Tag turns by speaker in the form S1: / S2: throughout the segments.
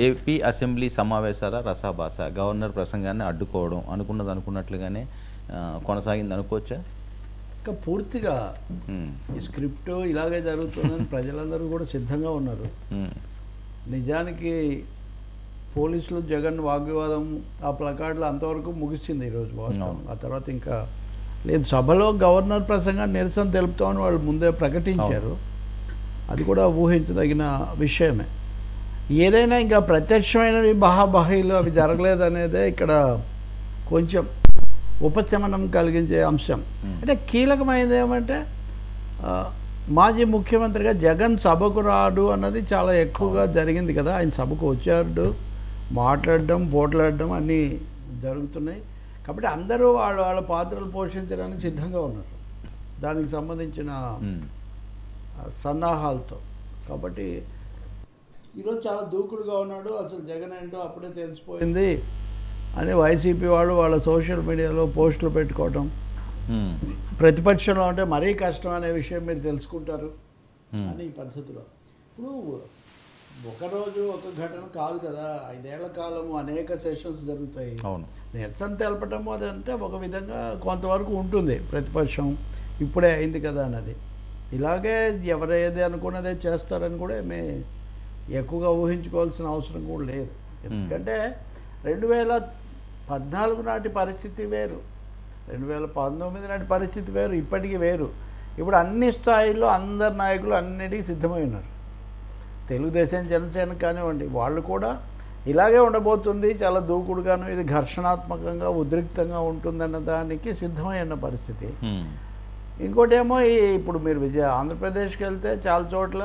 S1: AP assembly సమావేశాల రసాభాస governor ప్రసంగాన్ని అడ్డుకోవడం అనుకున్నది అనుకున్నట్లుగానే కొనసాగింది అనుకోవచ్చా?
S2: ఇంకా పూర్తిగా ఈ స్క్రిప్ట్ ఇలాగే జరుగుతుందని ప్రజలందరూ కూడా సిద్ధంగా ఉన్నారు. నిజానికి పోలీసులు జగన్ వాగ్వివాదం ఆ ప్లకార్డులు అంతవరకు ముగిసింది ఈరోజు వాస్తవం. ఆ తర్వాత ఇంకా లేదు. సభలో గవర్నర్ ప్రసంగాన్ని నిరసన తెలుపుతామని వాళ్ళు ముందే ప్రకటించారు. అది కూడా ఊహించదగిన విషయమే. ఏదైనా ఇంకా ప్రత్యక్షమైనవి బహాబహీలు అవి జరగలేదనేదే ఇక్కడ కొంచెం ఉపశమనం కలిగించే అంశం. అంటే కీలకమైనది ఏమంటే మాజీ ముఖ్యమంత్రిగా జగన్ సభకు రాడు అన్నది చాలా ఎక్కువగా జరిగింది కదా. ఆయన సభకు వచ్చాడు, మాట్లాడడం పోట్లాడడం అన్నీ జరుగుతున్నాయి. కాబట్టి అందరూ వాళ్ళ పాత్రలు పోషించడానికి సిద్ధంగా ఉన్నారు దానికి సంబంధించిన సన్నాహాలతో. కాబట్టి ఈరోజు చాలా దూకుడుగా ఉన్నాడు. అసలు జగన్ ఏంటో అప్పుడే తెలిసిపోయింది అని వైసీపీ వాళ్ళు వాళ్ళ సోషల్ మీడియాలో పోస్టులు పెట్టుకోవటం, ప్రతిపక్షంలో ఉంటే మరీ కష్టం అనే విషయం మీరు తెలుసుకుంటారు అని ఈ పద్ధతిలో. ఇప్పుడు ఒకరోజు ఒక ఘటన కాదు కదా, 5 ఏళ్ల కాలము అనేక సెషన్స్ జరుగుతాయి. నిరసన తెలపటం అదంటే ఒక విధంగా కొంతవరకు ఉంటుంది. ప్రతిపక్షం ఇప్పుడే అయింది కదా అన్నది. ఇలాగే ఎవరేది అనుకున్నదే చేస్తారని కూడా ఎక్కువగా ఊహించుకోవాల్సిన అవసరం కూడా లేదు. ఎందుకంటే 2014 నాటి పరిస్థితి వేరు, 2019 నాటి పరిస్థితి వేరు, ఇప్పటికీ వేరు. ఇప్పుడు అన్ని స్థాయిల్లో అందరు నాయకులు అన్నిటికీ సిద్ధమై ఉన్నారు. తెలుగుదేశం జనసేన కానివ్వండి, వాళ్ళు కూడా ఇలాగే ఉండబోతుంది, చాలా దూకుడుగాను ఇది ఘర్షణాత్మకంగా ఉద్రిక్తంగా ఉంటుందన్న దానికి సిద్ధమైన పరిస్థితి. ఇంకోటేమో ఇప్పుడు మీరు ఆంధ్రప్రదేశ్కి వెళ్తే చాలా చోట్ల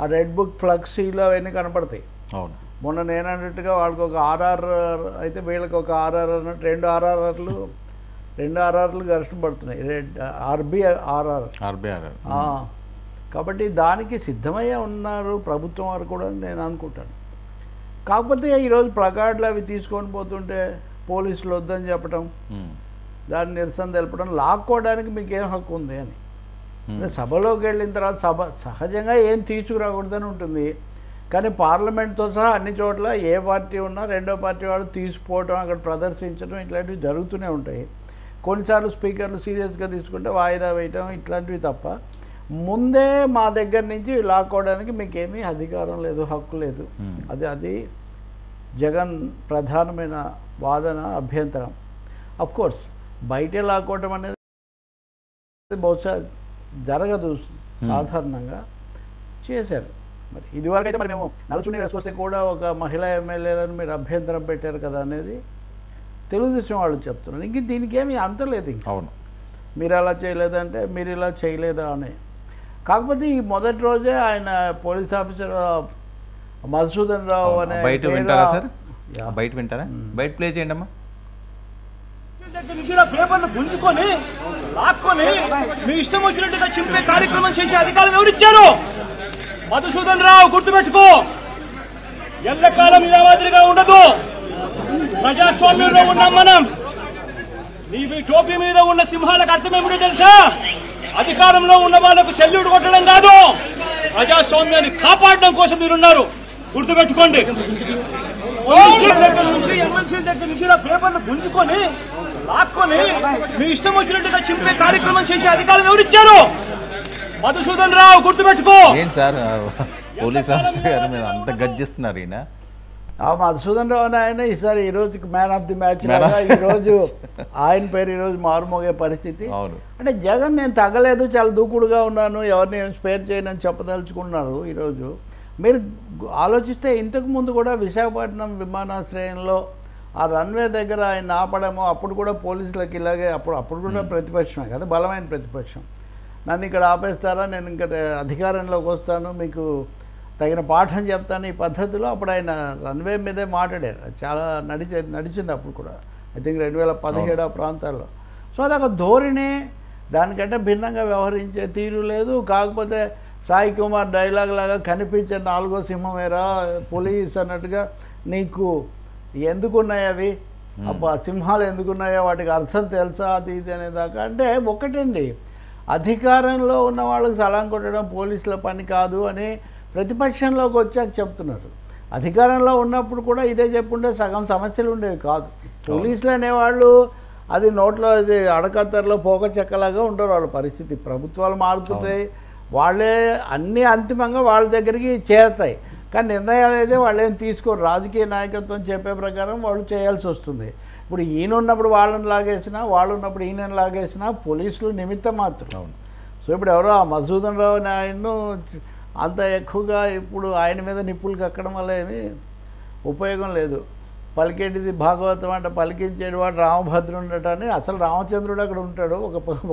S2: ఆ రెడ్ బుక్ ఫ్లక్సీలు అవన్నీ కనపడతాయి. మొన్న నేను అన్నట్టుగా వాళ్ళకి ఒక ఆర్ఆర్ అయితే వీళ్ళకి ఒక ఆర్ఆర్ అన్నట్టు 2 ఆర్ఆర్లు ఘర్షణ పడుతున్నాయి. ఆర్ఆర్. కాబట్టి దానికి సిద్ధమయ్యే ఉన్నారు ప్రభుత్వం వారు కూడా నేను అనుకుంటాను. కాకపోతే ఈరోజు ప్లకార్డులు అవి తీసుకొని పోతుంటే పోలీసులు వద్దని చెప్పడం, దాన్ని నిరసన తెలపడం, లాక్కోవడానికి మీకు ఏం హక్కు ఉంది అని. సభలోకి వెళ్ళిన తర్వాత సభ సహజంగా ఏం తీసుకురాకూడదని ఉంటుంది. కానీ పార్లమెంట్తో సహా అన్ని చోట్ల ఏ పార్టీ ఉన్నా రెండో పార్టీ వాళ్ళు తీసిపోవడం, అక్కడ ప్రదర్శించడం ఇట్లాంటివి జరుగుతూనే ఉంటాయి. కొన్నిసార్లు స్పీకర్లు సీరియస్గా తీసుకుంటే వాయిదా వేయటం ఇట్లాంటివి తప్ప ముందే మా దగ్గర నుంచి లాక్కోవడానికి మీకేమీ అధికారం లేదు, హక్కు లేదు. అది జగన్ ప్రధానమైన వాదన, అభ్యంతరం. అఫ్కోర్స్ బయటే లాక్కోవటం అనేది బహుశా జరగదు, సాధారణంగా చేశారు. మరి ఇదివరకు అయితే మరి మేము నలుచుని వేసుకొస్తే కూడా ఒక మహిళా ఎమ్మెల్యేలను మీరు అభ్యంతరం పెట్టారు కదా అనేది తెలుగుదేశం వాళ్ళు చెప్తున్నారు. ఇంక దీనికి ఏమీ అంతలేదు. ఇంక అవును, మీరు అలా చేయలేదంటే మీరు ఇలా చేయలేదా అని. కాకపోతే ఈ మొదటి రోజే ఆయన పోలీస్ ఆఫీసర్ మధుసూదన్ రావు అనే
S1: బయట వింటారా సార్? బయట వింటారా? బయట ప్లే చేయండి అమ్మా.
S3: పేపర్లు గుంజుకొని లాక్కొని మీ ఇష్టం వచ్చినట్టుగా చింపే కార్యక్రమం చేసే అధికారం ఎవరిచ్చారు? మధుసూదన్ రావు, గుర్తుపెట్టుకో. ఎల్లకాలం ఇలా మాదిరిగా ఉండదు. ప్రజాస్వామ్యంలో ఉన్నాం మనం. నీ టోపీ మీద ఉన్న సింహాలకు అర్థం ఏమిటో తెలుసా? అధికారంలో ఉన్న వాళ్ళకు సెల్యూట్ కొట్టడం కాదు, ప్రజాస్వామ్యాన్ని కాపాడడం కోసం మీరున్నారు, గుర్తుపెట్టుకోండి. దగ్గర నుంచి ఎమ్మెల్సీ దగ్గర నుంచి పేపర్లు గుంజుకొని లాక్కొని మీ ఇష్టం వచ్చినట్టుగా చింపే కార్యక్రమం చేసే అధికారం ఎవరిచ్చారు? మధుసూదన్ రావు, గుర్తుపెట్టుకో.
S1: ఏంటి సార్ పోలీస్ ఆఫీసర్ గారు మీద అంత గర్జిస్తున్నారు? ఈయన
S2: మధుసూదన్ రావు అని ఆయన ఈరోజు మ్యాన్ ఆఫ్ ది మ్యాచ్. ఈరోజు ఆయన పేరు ఈరోజు మారుమోగే పరిస్థితి. అంటే జగన్ నేను తగ్గలేదు, చాలా దూకుడుగా ఉన్నాను, ఎవరిని స్పేర్ చేయనని చెప్పదలుచుకున్నారు. ఈరోజు మీరు ఆలోచిస్తే ఇంతకు ముందు కూడా విశాఖపట్నం విమానాశ్రయంలో ఆ రన్వే దగ్గర ఆయన ఆపడము, అప్పుడు కూడా పోలీసులకు ఇలాగే, అప్పుడు కూడా ప్రతిపక్షమే కదా, బలమైన ప్రతిపక్షం. నన్ను ఇక్కడ ఆపేస్తారా, నేను ఇంకా అధికారంలోకి వస్తాను, మీకు తగిన పాఠం చెప్తాను ఈ పద్ధతిలో అప్పుడు ఆయన రన్వే మీదే మాట్లాడారు. చాలా నడిచింది అప్పుడు కూడా. ఐ థింక్ 2017 ఆ ప్రాంతాల్లో. సో అదొక ధోరణి, దానికంటే భిన్నంగా వ్యవహరించే తీరు లేదు. కాకపోతే సాయి కుమార్ డైలాగ్ లాగా కనిపించే 4వ సింహమేరా పోలీస్ అన్నట్టుగా నీకు ఎందుకున్నాయి అవి, అబ్బా సింహాలు ఎందుకున్నాయో వాటికి అర్థం తెలుసా, అది ఇది అనేదాకా. అంటే ఒకటండి, అధికారంలో ఉన్న వాళ్ళకి సలాం కొట్టడం పోలీసుల పని కాదు అని ప్రతిపక్షంలోకి వచ్చాక చెప్తున్నారు. అధికారంలో ఉన్నప్పుడు కూడా ఇదే చెప్పుంటే సగం సమస్యలు ఉండేవి కాదు. పోలీసులు అనేవాళ్ళు అది నోట్లో అది అడకత్తరలో పోక చెక్కలాగా ఉండరు వాళ్ళ పరిస్థితి. ప్రభుత్వాలు మారుతుంటాయి, వాళ్ళే అన్నీ అంతిమంగా వాళ్ళ దగ్గరికి చేరుతాయి, కానీ నిర్ణయాలు అయితే వాళ్ళు ఏం తీసుకోరు. రాజకీయ నాయకత్వం చెప్పే ప్రకారం వాళ్ళు చేయాల్సి వస్తుంది. ఇప్పుడు ఈయన ఉన్నప్పుడు వాళ్ళని లాగేసినా, వాళ్ళు ఉన్నప్పుడు ఈయనని లాగేసినా పోలీసులు నిమిత్తం మాత్రం. సో ఇప్పుడు ఎవరో ఆ మధుసూదన్ రావు ఆయన్ను అంత ఎక్కువగా ఇప్పుడు ఆయన మీద నిప్పులు కక్కడం వల్ల ఏమీ ఉపయోగం లేదు. పలికేటిది భాగవతం అంటే పలికించేది వాడు రామభద్రుడు అని. అసలు రామచంద్రుడు అక్కడ ఉంటాడు,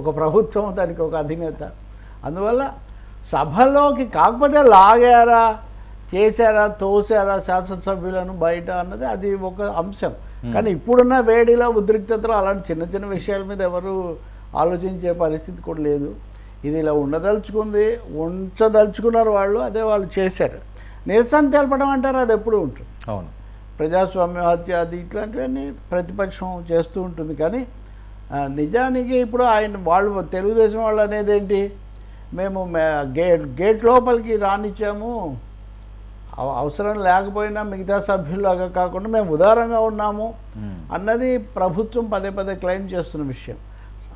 S2: ఒక ప్రభుత్వం, దానికి ఒక అధినేత. అందువల్ల సభలోకి కాకపోతే లాగారా, చేశారా, తోసారా శాసనసభ్యులను బయట అన్నది అది ఒక అంశం. కానీ ఇప్పుడున్న వేడిలో ఉద్రిక్తతలో అలాంటి చిన్న చిన్న విషయాల మీద ఎవరు ఆలోచించే పరిస్థితి కూడా లేదు. ఇది ఇలా ఉంచదలుచుకున్నారు వాళ్ళు, అదే వాళ్ళు చేశారు. నిరసన తెలపడం అంటారు, అది ఎప్పుడు ఉంటుంది.
S1: అవును,
S2: ప్రజాస్వామ్య హత్య అది ఇట్లాంటివన్నీ ప్రతిపక్షం చేస్తూ ఉంటుంది. కానీ నిజానికి ఇప్పుడు వాళ్ళు తెలుగుదేశం వాళ్ళు అనేది ఏంటి, మేము గేట్ లోపలికి రానిచ్చాము, అవసరం లేకపోయినా మిగతా సభ్యులాగా కాకుండా మేము ఉదారంగా ఉన్నాము అన్నది ప్రభుత్వం పదే పదే క్లెయిమ్ చేస్తున్న విషయం.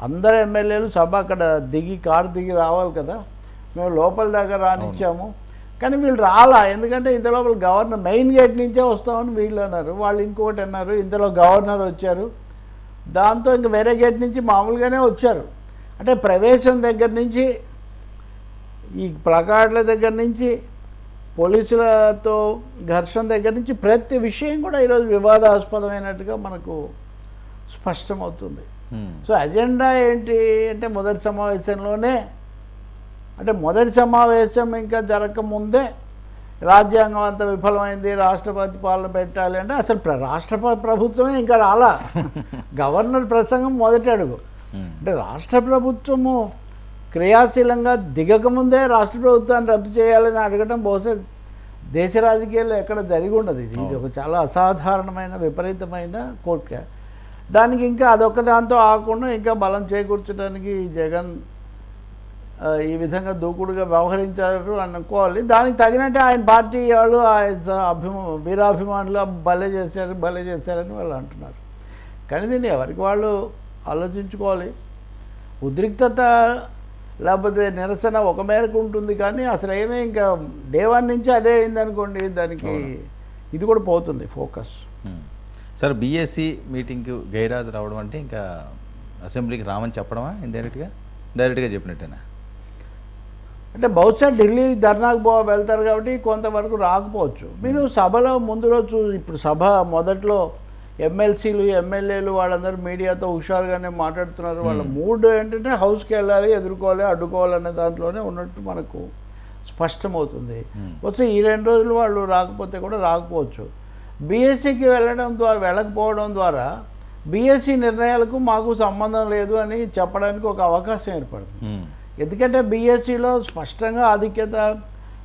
S2: అందరు ఎమ్మెల్యేలు సభ అక్కడ కారు దిగి రావాలి కదా, మేము లోపల దాకా రానిచ్చాము, కానీ వీళ్ళు రాలా. ఎందుకంటే ఇంత లోపల గవర్నర్ మెయిన్ గేట్ నుంచే వస్తామని వీళ్ళు అన్నారు, వాళ్ళు ఇంకొకటి అన్నారు, ఇంతలో గవర్నర్ వచ్చారు, దాంతో ఇంక వేరే గేట్ నుంచి మామూలుగానే వచ్చారు. అంటే ప్రవేశం దగ్గర నుంచి, ఈ ప్లకార్డుల దగ్గర నుంచి, పోలీసులతో ఘర్షణ దగ్గర నుంచి ప్రతి విషయం కూడా ఈరోజు వివాదాస్పదమైనట్టుగా మనకు స్పష్టమవుతుంది. సో అజెండా ఏంటి అంటే మొదటి సమావేశం ఇంకా జరగకముందే రాజ్యాంగం అంతా విఫలమైంది, రాష్ట్రపతి పాలన పెట్టాలి అంటే అసలు రాష్ట్రపతి ప్రభుత్వమే ఇంకా రాలా. గవర్నర్ ప్రసంగం మొదటి అడుగు. అంటే రాష్ట్ర ప్రభుత్వము క్రియాశీలంగా దిగకముందే రాష్ట్ర ప్రభుత్వాన్ని రద్దు చేయాలని అడగడం బహుశా దేశ రాజకీయాల్లో ఎక్కడ జరిగి ఉండదు. ఇది ఒక చాలా అసాధారణమైన విపరీతమైన కోరిక. దానికి ఇంకా అదొక దాంతో ఆకుండా ఇంకా బలం చేకూర్చడానికి జగన్ ఈ విధంగా దూకుడుగా వ్యవహరించారు అనుకోవాలి. దానికి తగినట్టే ఆయన పార్టీ వాళ్ళు వీరాభిమానులు భలే చేశారని వాళ్ళు అంటున్నారు. కానీ దీన్ని ఎవరికి వాళ్ళు ఆలోచించుకోవాలి. ఉద్రిక్తత లేకపోతే నిరసన ఒక మేరకు ఉంటుంది, కానీ అసలు ఏమీ ఇంకా డే 1 నుంచి అదే అయిందనుకోండి, దానికి ఇది కూడా పోతుంది ఫోకస్.
S1: సార్, బీఎస్సీ మీటింగ్కి గైరాజ్ రావడం అంటే ఇంకా అసెంబ్లీకి రామని చెప్పడమా, డైరెక్ట్గా చెప్పినట్టేనా?
S2: అంటే బహుశా ఢిల్లీ ధర్నాకు వెళ్తారు కాబట్టి కొంతవరకు రాకపోవచ్చు. మీరు సభలో ముందు రోజు, ఇప్పుడు సభ మొదట్లో ఎమ్మెల్సీలు ఎమ్మెల్యేలు వాళ్ళందరూ మీడియాతో హుషారుగానే మాట్లాడుతున్నారు. వాళ్ళ మూడ్ ఏంటంటే హౌస్కి వెళ్ళాలి, ఎదుర్కోవాలి, అడ్డుకోవాలనే దాంట్లోనే ఉన్నట్టు మనకు స్పష్టమవుతుంది. వచ్చి ఈ 2 రోజులు వాళ్ళు రాకపోతే కూడా రాకపోవచ్చు. బీఎస్సీకి వెళ్ళకపోవడం ద్వారా బీఎస్సీ నిర్ణయాలకు మాకు సంబంధం లేదు అని చెప్పడానికి ఒక అవకాశం ఏర్పడుతుంది. ఎందుకంటే బీఎస్సీలో స్పష్టంగా ఆధిక్యత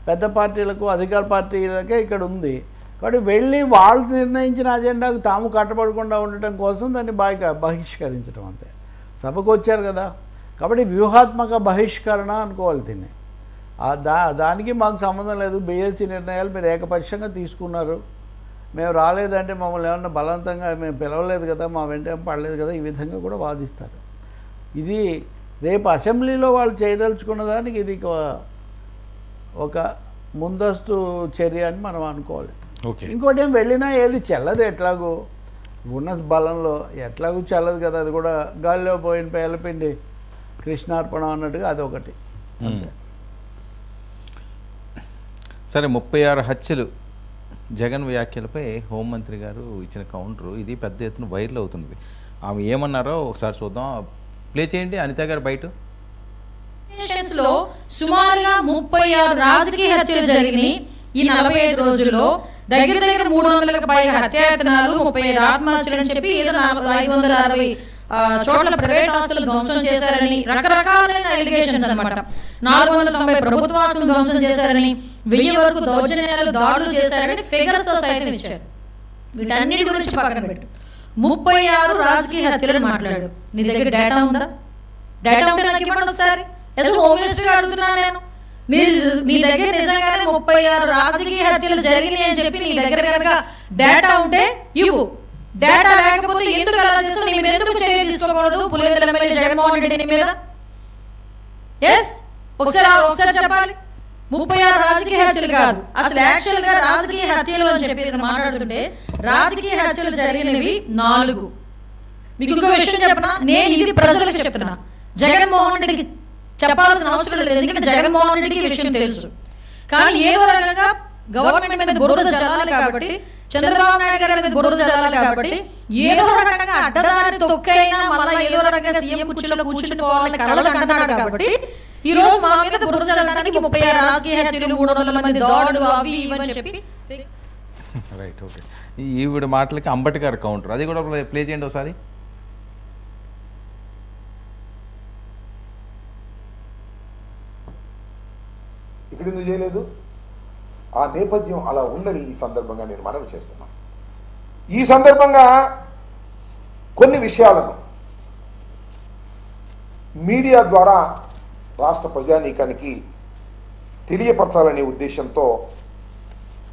S2: పెద్ద పార్టీలకు, అధికార పార్టీలకే ఇక్కడ ఉంది. కాబట్టి వెళ్ళి వాళ్ళు నిర్ణయించిన అజెండాకు తాము కట్టబడకుండా ఉండటం కోసం దాన్ని బహిష్కరించడం అంతే. సభకు వచ్చారు కదా, కాబట్టి వ్యూహాత్మక బహిష్కరణ అనుకోవాలి దీన్ని. దానికి మాకు సంబంధం లేదు, బీఎస్సీ నిర్ణయాలు మీరు ఏకపక్షంగా తీసుకున్నారు, మేము రాలేదంటే మమ్మల్ని ఏమన్నా బలవంతంగా మేము పిలవలేదు కదా, మా వెంట ఏం పడలేదు కదా, ఈ విధంగా కూడా వాదిస్తారు. ఇది రేపు అసెంబ్లీలో వాళ్ళు చేయదలుచుకున్న దానికి ఇది ఒక ముందస్తు చర్య అని మనం అనుకోవాలి. ఇంకోటి ఏం వెళ్ళినా ఏది చెల్లదు, ఎట్లాగూ ఉన్న బలంలో ఎట్లాగూ చెల్లదు కదా, అది కూడా గాలిలో పోయిన పేలపిండి కృష్ణార్పణం అన్నట్టుగా అదొకటి.
S1: సరే, 36 హత్యలు జగన్ వ్యాఖ్యలపై హోంమంత్రి గారు ఇచ్చిన కౌంటరు ఇది పెద్ద ఎత్తున వైరల్ అవుతున్నది. ఆమె ఏమన్నారో ఒకసారి చూద్దాం, ప్లే చేయండి. అనిత గారు బయట
S4: సుమారుగా 36 రాజకీయ హత్యలు జరిగినాయి ఈ 45 రోజుల్లో. దగ్గర 300లకు పైగా హత్యాయత్నాలు, 35 ఆత్మహత్యలు అని చెప్పి ఏదో 560 చోట్ల ప్రైవేట్ ఆస్తులు ధ్వంసం చేశారని రకరకాలైన ఎలిగేషన్స్ అనమాట. 490 ప్రభుత్వ ఆస్తులు ధ్వంసం చేశారని, 1000 వరకు దౌర్జన్యాలు, దాడులు చేశారని ఫిగర్స్ తో సైతం ఇచ్చారు. వీటన్నిటి గురించి పక్కన పెట్టు, 36 రాజకీయ హత్యలను మాట్లాడు. నీ దగ్గర డేటా ఉందా? డేటా ఉంటే నాకు ఇవ్వండి ఒకసారి. అసలు హోమ్ మినిస్టర్ అడుగుతున్నాను నేను. నీ దగ్గర నిజంగానే 36 రాజకీయ హత్యలు జరిగినాయి అని చెప్పి నీ దగ్గర కనుక డేటా ఉంటే ఇవ్వు. డేటా లేకపోతే ఎందుకు అలా చేస్తావు? నీ మీద ఎందుకు చర్య తీసుకోకూడదు పులివెందుల ఎమ్మెల్యే జగన్మోహన్ రెడ్డి మీద? ఎస్, ఒకసారి చెప్పాలి. 36 రాజకీయ హత్యలు కాదు, అసలు యాక్చువల్ గా రాజకీయ హత్యలు అని చెప్పి మాట్లాడుతుంటే రాజకీయ హత్యలు జరిగినవి 4. మీకు ఇంకో విషయం చెప్పనా, నేను ఇది ప్రజలకు చెప్తున్నా, జగన్మోహన్ రెడ్డికి చెప్పాల్సిన అవసరం లేదు, ఎందుకంటే జగన్మోహన్ రెడ్డికి ఈ విషయం తెలుసు. కానీ ఏదో రకంగా గవర్నమెంట్ మీద బురద చల్లాలి కాబట్టి, చంద్రబాబు నాయుడు గారి మీద బురద చల్లాలి కాబట్టి ఏదో రకంగా అడ్డదారి తొక్కైనా మళ్ళీ ఏదో రకంగా సీఎం కుర్చీలో కూర్చుంటుకోవాలని కలలు కంటున్నాడు కాబట్టి ఈ రోజు మా మీద బురద చల్లడానికి 36 రాజకీయ హత్యలు, 300 మంది దాడులు, అవి ఇవని చెప్పి.
S1: Right, okay. ఈవిడ మాటలకి అంబటి గారు కౌంటర్, అది కూడా ప్లే చేయండి ఒకసారి.
S5: ఇక్కడ ఎందుకు చేయలేదు? ఆ నేపథ్యం అలా ఉందని ఈ సందర్భంగా నేను మనవి చేస్తున్నాను. ఈ సందర్భంగా కొన్ని విషయాలను మీడియా ద్వారా రాష్ట్ర ప్రజానీకానికి తెలియపరచాలనే ఉద్దేశంతో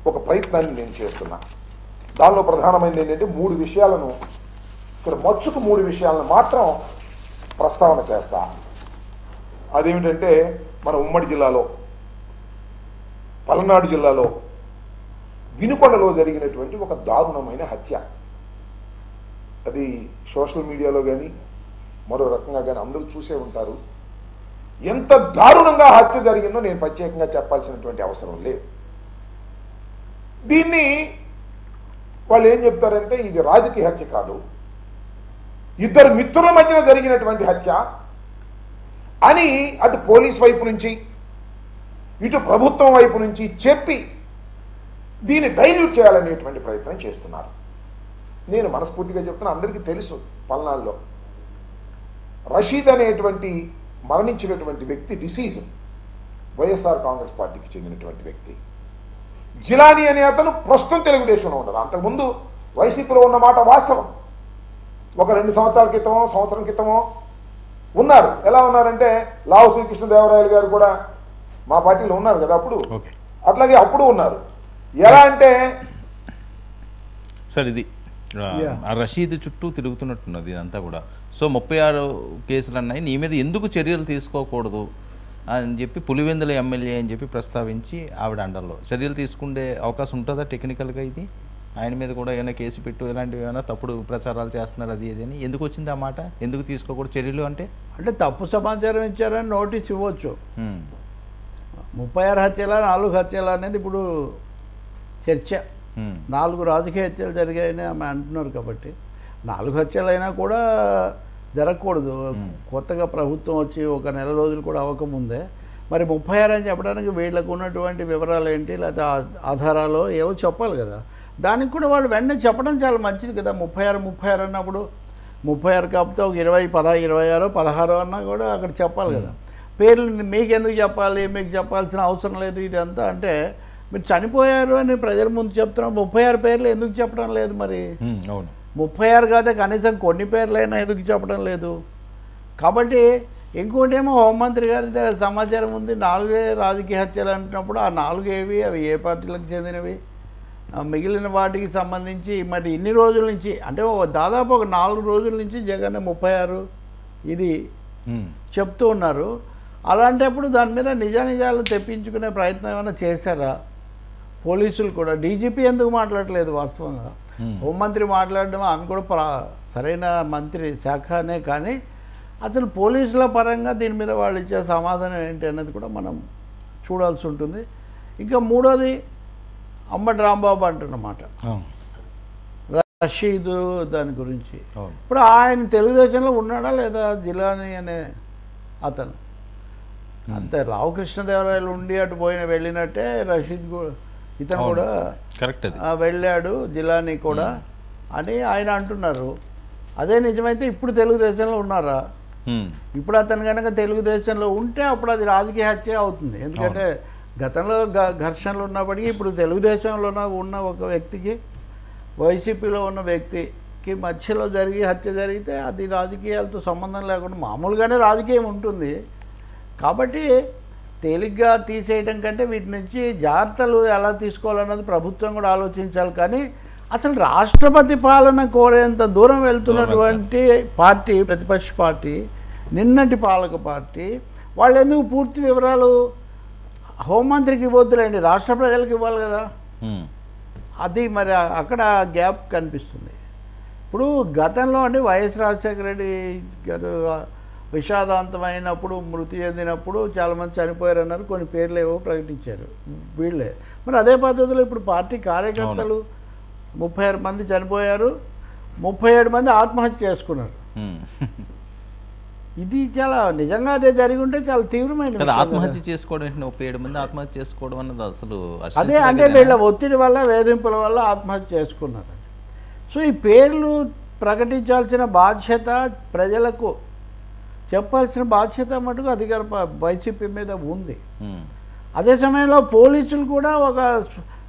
S5: ఒక ప్రయత్నాన్ని నేను చేస్తున్నా. దానిలో ప్రధానమైనది ఏంటంటే 3 విషయాలను, ఇక్కడ మచ్చుకు 3 విషయాలను మాత్రం ప్రస్తావన చేస్తా. అదేమిటంటే మన ఉమ్మడి జిల్లాలో, పల్నాడు జిల్లాలో వినుకొండలో జరిగినటువంటి ఒక దారుణమైన హత్య. అది సోషల్ మీడియాలో కానీ మరో రకంగా కానీ అందరూ చూసే ఉంటారు. ఎంత దారుణంగా హత్య జరిగిందో నేను ప్రత్యేకంగా చెప్పాల్సినటువంటి అవసరం లేదు. దీన్ని వాళ్ళు ఏం చెప్తారంటే ఇది రాజకీయ హత్య కాదు, 2 మిత్రుల మధ్యన జరిగినటువంటి హత్య అని అటు పోలీస్ వైపు నుంచి ఇటు ప్రభుత్వం వైపు నుంచి చెప్పి దీన్ని డైల్యూట్ చేయాలనేటువంటి ప్రయత్నం చేస్తున్నారు. నేను మనస్ఫూర్తిగా చెప్తున్నా, అందరికీ తెలుసు పల్నాడులో రషీద్ అనేటువంటి మరణించినటువంటి వ్యక్తి డిసీజ్ వైఎస్ఆర్ కాంగ్రెస్ పార్టీకి చెందినటువంటి వ్యక్తి. జిలానీ అనే అతను ప్రస్తుతం తెలుగుదేశంలో ఉన్నారు. అంతకుముందు వైసీపీలో ఉన్న మాట వాస్తవం. ఒక 2 సంవత్సరాల క్రితమో సంవత్సరం క్రితమో ఉన్నారు. ఎలా ఉన్నారంటే లావు శ్రీకృష్ణదేవరాయలు గారు కూడా మా పార్టీలో ఉన్నారు కదా అప్పుడు, అట్లాగే అప్పుడు ఉన్నారు. ఎలా అంటే
S1: సార్ ఇది ఆ రషీద్ చుట్టూ తిరుగుతున్నట్టున్నది ఇదంతా కూడా. సో 36 కేసులు అన్నాయి, నీ మీద ఎందుకు చర్యలు తీసుకోకూడదు అని చెప్పి పులివెందుల ఎమ్మెల్యే అని చెప్పి ప్రస్తావించి ఆవిడ అండర్లో చర్యలు తీసుకునే అవకాశం ఉంటుందా టెక్నికల్గా? ఇది ఆయన మీద కూడా ఏమైనా కేసు పెట్టు, ఇలాంటివి ఏమైనా తప్పుడు ప్రచారాలు చేస్తున్నారు అది ఇది అని ఎందుకు వచ్చింది ఆ మాట? ఎందుకు తీసుకోకూడదు చర్యలు అంటే
S2: తప్పు సమాచారం ఇచ్చారని నోటీస్ ఇవ్వచ్చు. 36 హత్యల 4 హత్యలు అనేది ఇప్పుడు చర్చ. 4 రాజకీయ హత్యలు జరిగాయని ఆమె అంటున్నారు కాబట్టి 4 హత్యలైనా కూడా జరగకూడదు. కొత్తగా ప్రభుత్వం వచ్చి ఒక నెల రోజులు కూడా అవ్వకముందే మరి 36 అని చెప్పడానికి వీళ్ళకు ఉన్నటువంటి వివరాలు ఏంటి, లేకపోతే ఆధారాలు ఏవో చెప్పాలి కదా. దానికి కూడా వాళ్ళు వెంటనే చెప్పడం చాలా మంచిది కదా. 36 అన్నప్పుడు 36 కాకపోతే ఒక 20, 26, 16 అన్నా కూడా అక్కడ చెప్పాలి కదా. పేర్లు మీకెందుకు చెప్పాలి, మీకు చెప్పాల్సిన అవసరం లేదు ఇదంతా అంటే మీరు చనిపోయారు అని ప్రజల ముందు చెప్తున్నాం. 36 పేర్లు ఎందుకు చెప్పడం లేదు? మరి 36 కాదే కనీసం కొన్ని పేర్లైనా ఎందుకు చెప్పడం లేదు? కాబట్టి ఇంకోటి ఏమో హోంమంత్రి గారి సమాచారం ఉంది 4 రాజకీయ హత్యలు అంటున్నప్పుడు ఆ 4 ఏవి, అవి ఏ పార్టీలకు చెందినవి, మిగిలిన వాటికి సంబంధించి మరి ఇన్ని రోజుల నుంచి అంటే దాదాపు ఒక 4 రోజుల నుంచి జగన్ 36 ఇది చెప్తూ ఉన్నారు. అలాంటప్పుడు దాని మీద నిజానిజాలు తెప్పించుకునే ప్రయత్నం ఏమైనా చేశారా పోలీసులు కూడా? డీజీపీ ఎందుకు మాట్లాడలేదు? వాస్తవంగా హోంమంత్రి మాట్లాడడం, ఆమె కూడా సరైన మంత్రి శాఖనే, కానీ అసలు పోలీసుల పరంగా దీని మీద వాళ్ళు ఇచ్చే సమాధానం ఏంటి అన్నది కూడా మనం చూడాల్సి ఉంటుంది. ఇంకా మూడోది అంబటి రాంబాబు అంటున్నమాట రషీద్ దాని గురించి. ఇప్పుడు ఆయన తెలుగుదేశంలో ఉన్నాడా లేదా? జిలానీ అనే అతను అంతే రామకృష్ణదేవరాయలు ఉండి అటు వెళ్ళినట్టే రషీద్ ఇతను కూడా
S1: కరెక్ట్
S2: వెళ్ళాడు, జిలానీ కూడా అని ఆయన అంటున్నారు. అదే నిజమైతే ఇప్పుడు తెలుగుదేశంలో ఉన్నారా? ఇప్పుడు అతను కనుక తెలుగుదేశంలో ఉంటే అప్పుడు అది రాజకీయ హత్య అవుతుంది. ఎందుకంటే గతంలో ఘర్షణలు ఉన్నప్పటికీ ఇప్పుడు తెలుగుదేశంలో ఉన్న ఒక వ్యక్తికి వైసీపీలో ఉన్న వ్యక్తికి మధ్యలో హత్య జరిగితే అది రాజకీయాలతో సంబంధం లేకుండా మామూలుగానే రాజకీయం ఉంటుంది. కాబట్టి తేలిగ్గా తీసేయడం కంటే వీటి నుంచి జాగ్రత్తలు ఎలా తీసుకోవాలన్నది ప్రభుత్వం కూడా ఆలోచించాలి. కానీ అసలు రాష్ట్రపతి పాలన కోరేంత దూరం వెళ్తున్నటువంటి పార్టీ, ప్రతిపక్ష పార్టీ, నిన్నటి పాలక పార్టీ, వాళ్ళు ఎందుకు పూర్తి వివరాలు హోంమంత్రికి ఇవ్వద్దులేండి, రాష్ట్ర ప్రజలకు ఇవ్వాలి కదా. అది మరి అక్కడ గ్యాప్ కనిపిస్తుంది. ఇప్పుడు గతంలో అండి వైఎస్ రాజశేఖర రెడ్డి గారు విషాదాంతమైనప్పుడు, మృతి చెందినప్పుడు చాలామంది చనిపోయారన్నారు, కొన్ని పేర్లు ఏవో ప్రకటించారు వీళ్ళే. మరి అదే పద్ధతిలో ఇప్పుడు పార్టీ కార్యకర్తలు 36 మంది చనిపోయారు, 37 మంది ఆత్మహత్య చేసుకున్నారు. ఇది చాలా నిజంగా అదే జరిగి ఉంటే చాలా తీవ్రమైన
S1: ఆత్మహత్య చేసుకోవడం, 37 మంది ఆత్మహత్య చేసుకోవడం అన్నది అసలు
S2: అదే అంటే వీళ్ళ ఒత్తిడి వల్ల, వేధింపుల వల్ల ఆత్మహత్య చేసుకున్నారు. సో ఈ పేర్లు ప్రకటించాల్సిన బాధ్యత, ప్రజలకు చెప్పాల్సిన బాధ్యత మటుకు అధికార వైసీపీ మీద ఉంది. అదే సమయంలో పోలీసులు కూడా ఒక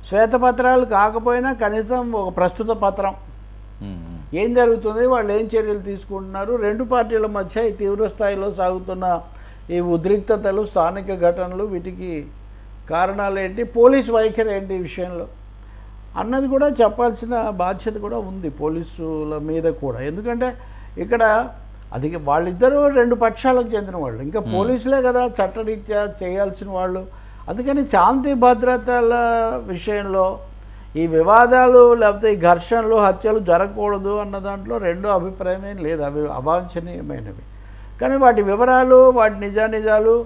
S2: శ్వేతపత్రాలు కాకపోయినా కనీసం ఒక ప్రస్తుత పత్రం, ఏం జరుగుతుంది, వాళ్ళు ఏం చర్యలు తీసుకుంటున్నారు, రెండు పార్టీల మధ్య ఈ తీవ్ర స్థాయిలో సాగుతున్న ఈ ఉద్రిక్తతలు, స్థానిక ఘటనలు, వీటికి కారణాలు ఏంటి, పోలీసు వైఖరి ఏంటి ఈ విషయంలో అన్నది కూడా చెప్పాల్సిన బాధ్యత కూడా ఉంది పోలీసుల మీద కూడా. ఎందుకంటే ఇక్కడ అది వాళ్ళిద్దరూ రెండు పక్షాలకు చెందిన వాళ్ళు, ఇంకా పోలీసులే కదా చట్టరీత్యా చేయాల్సిన వాళ్ళు. అందుకని శాంతి భద్రతల విషయంలో ఈ వివాదాలు లేకపోతే ఈ ఘర్షణలు, హత్యలు జరగకూడదు అన్న దాంట్లో రెండో అభిప్రాయం ఏం లేదు, అవి అవాంఛనీయమైనవి. కానీ వాటి వివరాలు, వాటి నిజానిజాలు,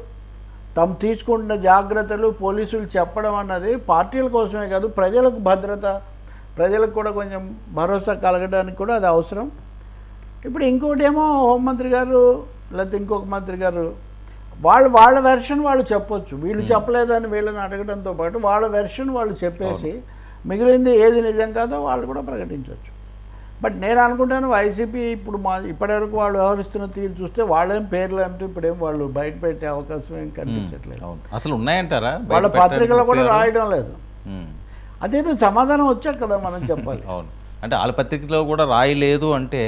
S2: తాము తీసుకుంటున్న జాగ్రత్తలు పోలీసులు చెప్పడం అన్నది పార్టీల కోసమే కాదు, ప్రజలకు భద్రత, ప్రజలకు కూడా కొంచెం భరోసా కలగడానికి కూడా అది అవసరం. ఇప్పుడు ఇంకోటి ఏమో హోంమంత్రి గారు లేకపోతే ఇంకొక మంత్రి గారు వాళ్ళ వెర్షన్ వాళ్ళు చెప్పొచ్చు, వీళ్ళు చెప్పలేదని వీళ్ళని అడగడంతో పాటు వాళ్ళ వెర్షన్ వాళ్ళు చెప్పేసి మిగిలింది ఏది నిజం కాదో వాళ్ళు కూడా ప్రకటించవచ్చు. బట్ నేను అనుకుంటాను వైసీపీ ఇప్పుడు ఇప్పటివరకు వాళ్ళు వ్యవహరిస్తున్న తీరు చూస్తే వాళ్ళేం పేర్లు అంటే ఇప్పుడేం వాళ్ళు బయట పెట్టే అవకాశం ఏం కనిపించట్లేదు.
S1: అసలు ఉన్నాయంటారా,
S2: వాళ్ళ పత్రికలో కూడా రాయడం లేదు. అదేదో సమాధానం వచ్చాక కదా మనం చెప్పాలి.
S1: అవును, అంటే వాళ్ళ పత్రికలో కూడా రాయలేదు అంటే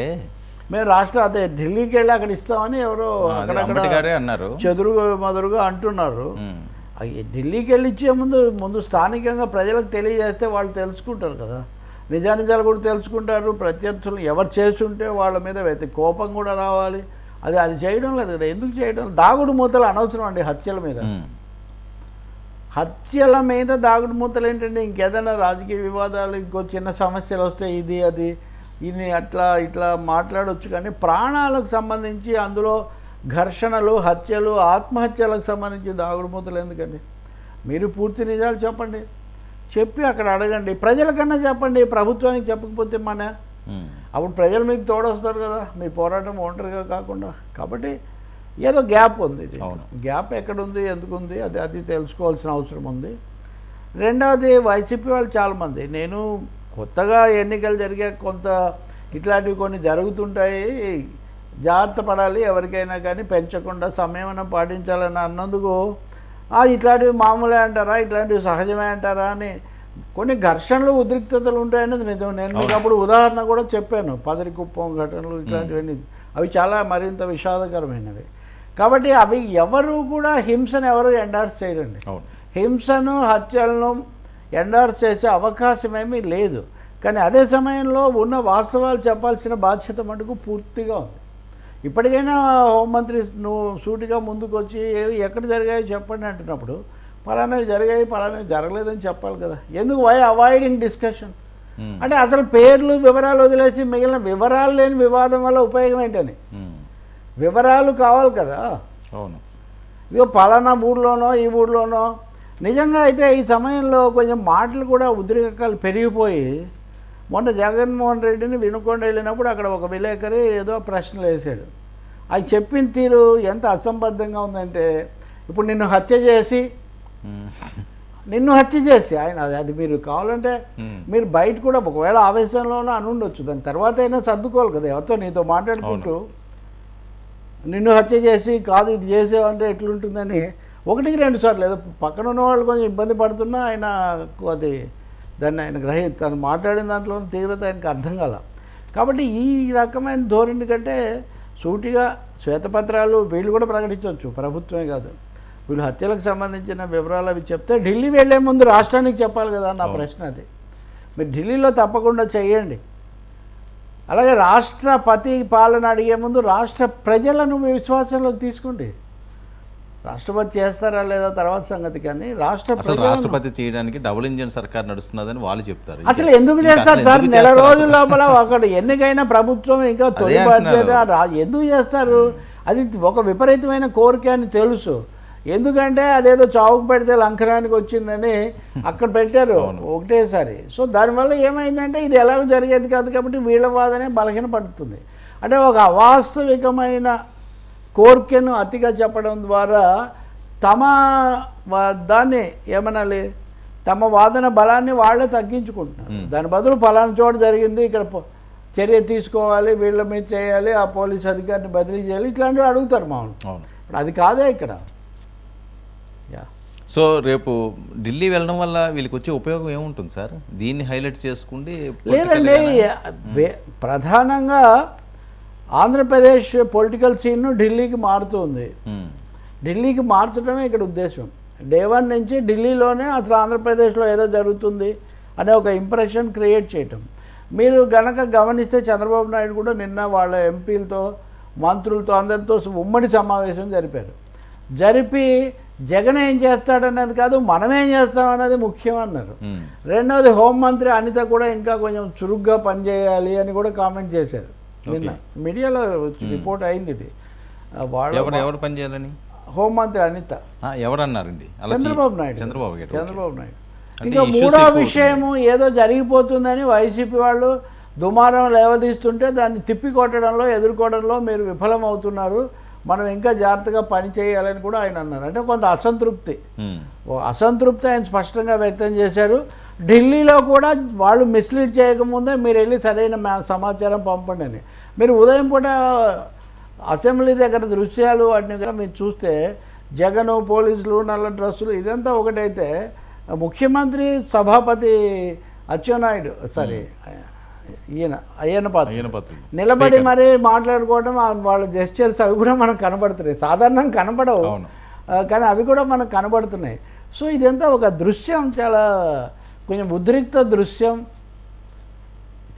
S2: మేము రాష్ట్ర అదే ఢిల్లీకి వెళ్ళి అక్కడ ఇస్తామని ఎవరో అక్కడక్కడ
S1: అన్నారు,
S2: చెదురుగా మొదరుగా అంటున్నారు. ఢిల్లీకి వెళ్ళి ఇచ్చే ముందు స్థానికంగా ప్రజలకు తెలియజేస్తే వాళ్ళు తెలుసుకుంటారు కదా, నిజానిజాలు కూడా తెలుసుకుంటారు. ప్రత్యర్థులు ఎవరు చేస్తుంటే వాళ్ళ మీద కోపం కూడా రావాలి. అది చేయడం లేదు కదా, ఎందుకు చేయడం? దాగుడు మూతలు అనవసరం అండి హత్యల మీద. హత్యల మీద దాగుడు మూతలు ఏంటంటే ఇంకేదైనా రాజకీయ వివాదాలు, ఇంకో చిన్న సమస్యలు వస్తే ఇది అది ఇది ఇట్లా మాట్లాడవచ్చు. కానీ ప్రాణాలకు సంబంధించి అందులో ఘర్షణలు, హత్యలు, ఆత్మహత్యలకు సంబంధించి దాగుడు మూతలు ఎందుకండి? మీరు పూర్తి నిజాలు చెప్పండి, చెప్పి అక్కడ అడగండి, ప్రజలకన్నా చెప్పండి, ప్రభుత్వానికి చెప్పకపోతే అప్పుడు ప్రజలు మీకు తోడొస్తారు కదా, మీ పోరాటం ఒంటరిగా కాకుండా. కాబట్టి ఏదో గ్యాప్ ఉంది. గ్యాప్ ఎక్కడుంది, ఎందుకుంది, అది తెలుసుకోవాల్సిన అవసరం ఉంది. రెండవది వైసీపీ వాళ్ళు చాలామంది, నేను కొత్తగా ఎన్నికలు జరిగాక కొంత ఇట్లాంటివి కొన్ని జరుగుతుంటాయి, జాగ్రత్త పడాలి, ఎవరికైనా కానీ పెంచకుండా సమయం పాటించాలని అన్నందుకు ఇట్లాంటివి మామూలే అంటారా, ఇట్లాంటివి సహజమే అంటారా అని కొన్ని ఘర్షణలు, ఉద్రిక్తతలు ఉంటాయనేది నిజం. నేను మీకు అప్పుడు ఉదాహరణ కూడా చెప్పాను, పదరికుప్పం ఘటనలు ఇట్లాంటివన్నీ, అవి చాలా మరింత విషాదకరమైనవి. కాబట్టి అవి ఎవరు కూడా హింసను ఎవరు ఎండార్స్ చేయరండి. హింసను, హత్యలను ఎండార్స్ చేసే అవకాశం ఏమీ లేదు. కానీ అదే సమయంలో ఉన్న వాస్తవాలు చెప్పాల్సిన బాధ్యత మటుకు పూర్తిగా ఉంది. ఇప్పటికైనా హోంమంత్రి నువ్వు సూటిగా ముందుకు వచ్చి ఎక్కడ జరిగాయో చెప్పండి అంటున్నప్పుడు పలానావి జరిగాయి, పలానావి జరగలేదని చెప్పాలి కదా. ఎందుకు అవాయిడింగ్ డిస్కషన్ అంటే అసలు పేర్లు, వివరాలు వదిలేసి మిగిలిన వివరాలు లేని వివాదం వల్ల ఉపయోగం ఏంటని? వివరాలు కావాలి కదా.
S1: అవును,
S2: ఇదిగో పలానా ఊళ్ళోనో ఈ ఊళ్ళోనో. నిజంగా అయితే ఈ సమయంలో కొంచెం మాటలు కూడా ఉద్రికాలు పెరిగిపోయి, మొన్న జగన్మోహన్ రెడ్డిని వినుకొండ వెళ్ళినప్పుడు అక్కడ ఒక విలేకరి ఏదో ప్రశ్నలు వేసాడు. అది చెప్పిన తీరు ఎంత అసంబద్ధంగా ఉందంటే, ఇప్పుడు నిన్ను హత్య చేసి ఆయన అది మీరు కావాలంటే మీరు బయట కూడా ఒకవేళ ఆవేశంలోనూ అని ఉండొచ్చు, దాని తర్వాత అయినా సర్దుకోవాలి కదా, ఎవరితో నీతో మాట్లాడుకుంటూ. నిన్ను హత్య చేసి కాదు ఇది చేసేవంటే ఎట్లుంటుందని 1-2 సార్లు ఏదో పక్కన ఉన్న వాళ్ళు కొంచెం ఇబ్బంది పడుతున్నా ఆయన అది దాన్ని ఆయన తను మాట్లాడిన దాంట్లో తీవ్రత ఆయనకు అర్థం కాల. కాబట్టి ఈ రకమైన ధోరణి కంటే సూటిగా శ్వేతపత్రాలు వీళ్ళు కూడా ప్రకటించవచ్చు, ప్రభుత్వమే కాదు, వీళ్ళు హత్యలకు సంబంధించిన వివరాలు అవి చెప్తే ఢిల్లీ వెళ్లే ముందు రాష్ట్రానికి చెప్పాలి కదా నా ప్రశ్న అది. మీరు ఢిల్లీలో తప్పకుండా చేయండి. అలాగే రాష్ట్రపతి పాలన అడిగే ముందు రాష్ట్ర ప్రజలను విశ్వాసంలోకి తీసుకోండి. రాష్ట్రపతి చేస్తారా లేదా తర్వాత సంగతి, కానీ
S1: రాష్ట్రపతి చేయడానికి డబుల్ ఇంజిన్ సర్కార్ నడుస్తున్నదని వాళ్ళు చెప్తారు.
S2: అసలు ఎందుకు చేస్తారు సార్? నెల రోజుల లోపల అక్కడ ఎన్నికైన ప్రభుత్వం ఇంకా తొలి బాధ్యత ఎందుకు చేస్తారు? అది ఒక విపరీతమైన కోరిక అని తెలుసు. ఎందుకంటే అదేదో చావుకు పెడితే లంకనానికి వచ్చిందని అక్కడ పెట్టారు ఒకటేసారి. సో దానివల్ల ఏమైందంటే ఇది ఎలాగో జరిగేది కాదు కాబట్టి వీళ్ళ వాదనే బలహీన పడుతుంది. అంటే ఒక అవాస్తవికమైన కోరికను అతిగా చెప్పడం ద్వారా తమ దాన్ని ఏమనాలి, తమ వాదన బలాన్ని వాళ్ళే తగ్గించుకుంటున్నారు. దాని బదులు ఫలానా చోట జరిగింది, ఇక్కడ చర్య తీసుకోవాలి, వీళ్ళ మీద చేయాలి, ఆ పోలీస్ అధికారిని బదిలీ చేయాలి, ఇట్లాంటివి అడుగుతారు మామూలు. అది కాదే ఇక్కడ.
S1: సో రేపు ఢిల్లీ వెళ్ళడం వల్ల వీళ్ళకి వచ్చే ఉపయోగం ఏముంటుంది సార్? దీన్ని హైలైట్ చేసుకుంటే
S2: లేదండి, ప్రధానంగా ఆంధ్రప్రదేశ్ పొలిటికల్ సీన్ను ఢిల్లీకి మారుతుంది. ఢిల్లీకి మార్చడమే ఇక్కడ ఉద్దేశం. డే 1 నుంచి ఢిల్లీలోనే అసలు ఆంధ్రప్రదేశ్లో ఏదో జరుగుతుంది అనే ఒక ఇంప్రెషన్ క్రియేట్ చేయటం. మీరు గనక గమనిస్తే చంద్రబాబు నాయుడు కూడా నిన్న వాళ్ళ ఎంపీలతో మంత్రులతో అందరితో ఉమ్మడి సమావేశం జరిపి జగన్ ఏం చేస్తాడనేది కాదు, మనం ఏం చేస్తామన్నది ముఖ్యం అన్నారు. రెండవది హోంమంత్రి అనిత కూడా ఇంకా కొంచెం చురుగ్గా పనిచేయాలి అని కూడా కామెంట్ చేశారు. నిన్న మీడియాలో రిపోర్ట్ అయింది ఇది.
S1: ఎవరు పనిచేయాలని?
S2: హోంమంత్రి అనిత.
S1: ఎవరన్నారండి?
S2: చంద్రబాబు నాయుడు.
S1: చంద్రబాబు
S2: ఇంకా మూడో విషయము ఏదో జరిగిపోతుందని వైసీపీ వాళ్ళు దుమారం లేవదీస్తుంటే దాన్ని తిప్పికొట్టడంలో ఎదుర్కోవడంలో మీరు విఫలమవుతున్నారు, మనం ఇంకా జాగ్రత్తగా పని చేయాలని కూడా ఆయన అన్నారు. అంటే కొంత అసంతృప్తి ఆయన స్పష్టంగా వ్యక్తం చేశారు. ఢిల్లీలో కూడా వాళ్ళు మిస్లీడ్ చేయకముందే మీరు వెళ్ళి సరైన సమాచారం పంపండి అని. మీరు ఉదయం పూట అసెంబ్లీ దగ్గర దృశ్యాలు వాటిని మీరు చూస్తే జగను, పోలీసులు, నల్ల డ్రెస్సులు ఇదంతా ఒకటైతే ముఖ్యమంత్రి సభాపతి అచ్చెన్నాయుడు అయ్యన్నపాత్ర నిలబడి మరీ మాట్లాడుకోవడం, వాళ్ళ జెస్చర్స్ అవి కూడా మనకు కనబడుతున్నాయి. సాధారణంగా కనబడవు కానీ అవి కూడా మనకు కనబడుతున్నాయి. సో ఇదంతా ఒక దృశ్యం, చాలా కొంచెం ఉద్రిక్త దృశ్యం,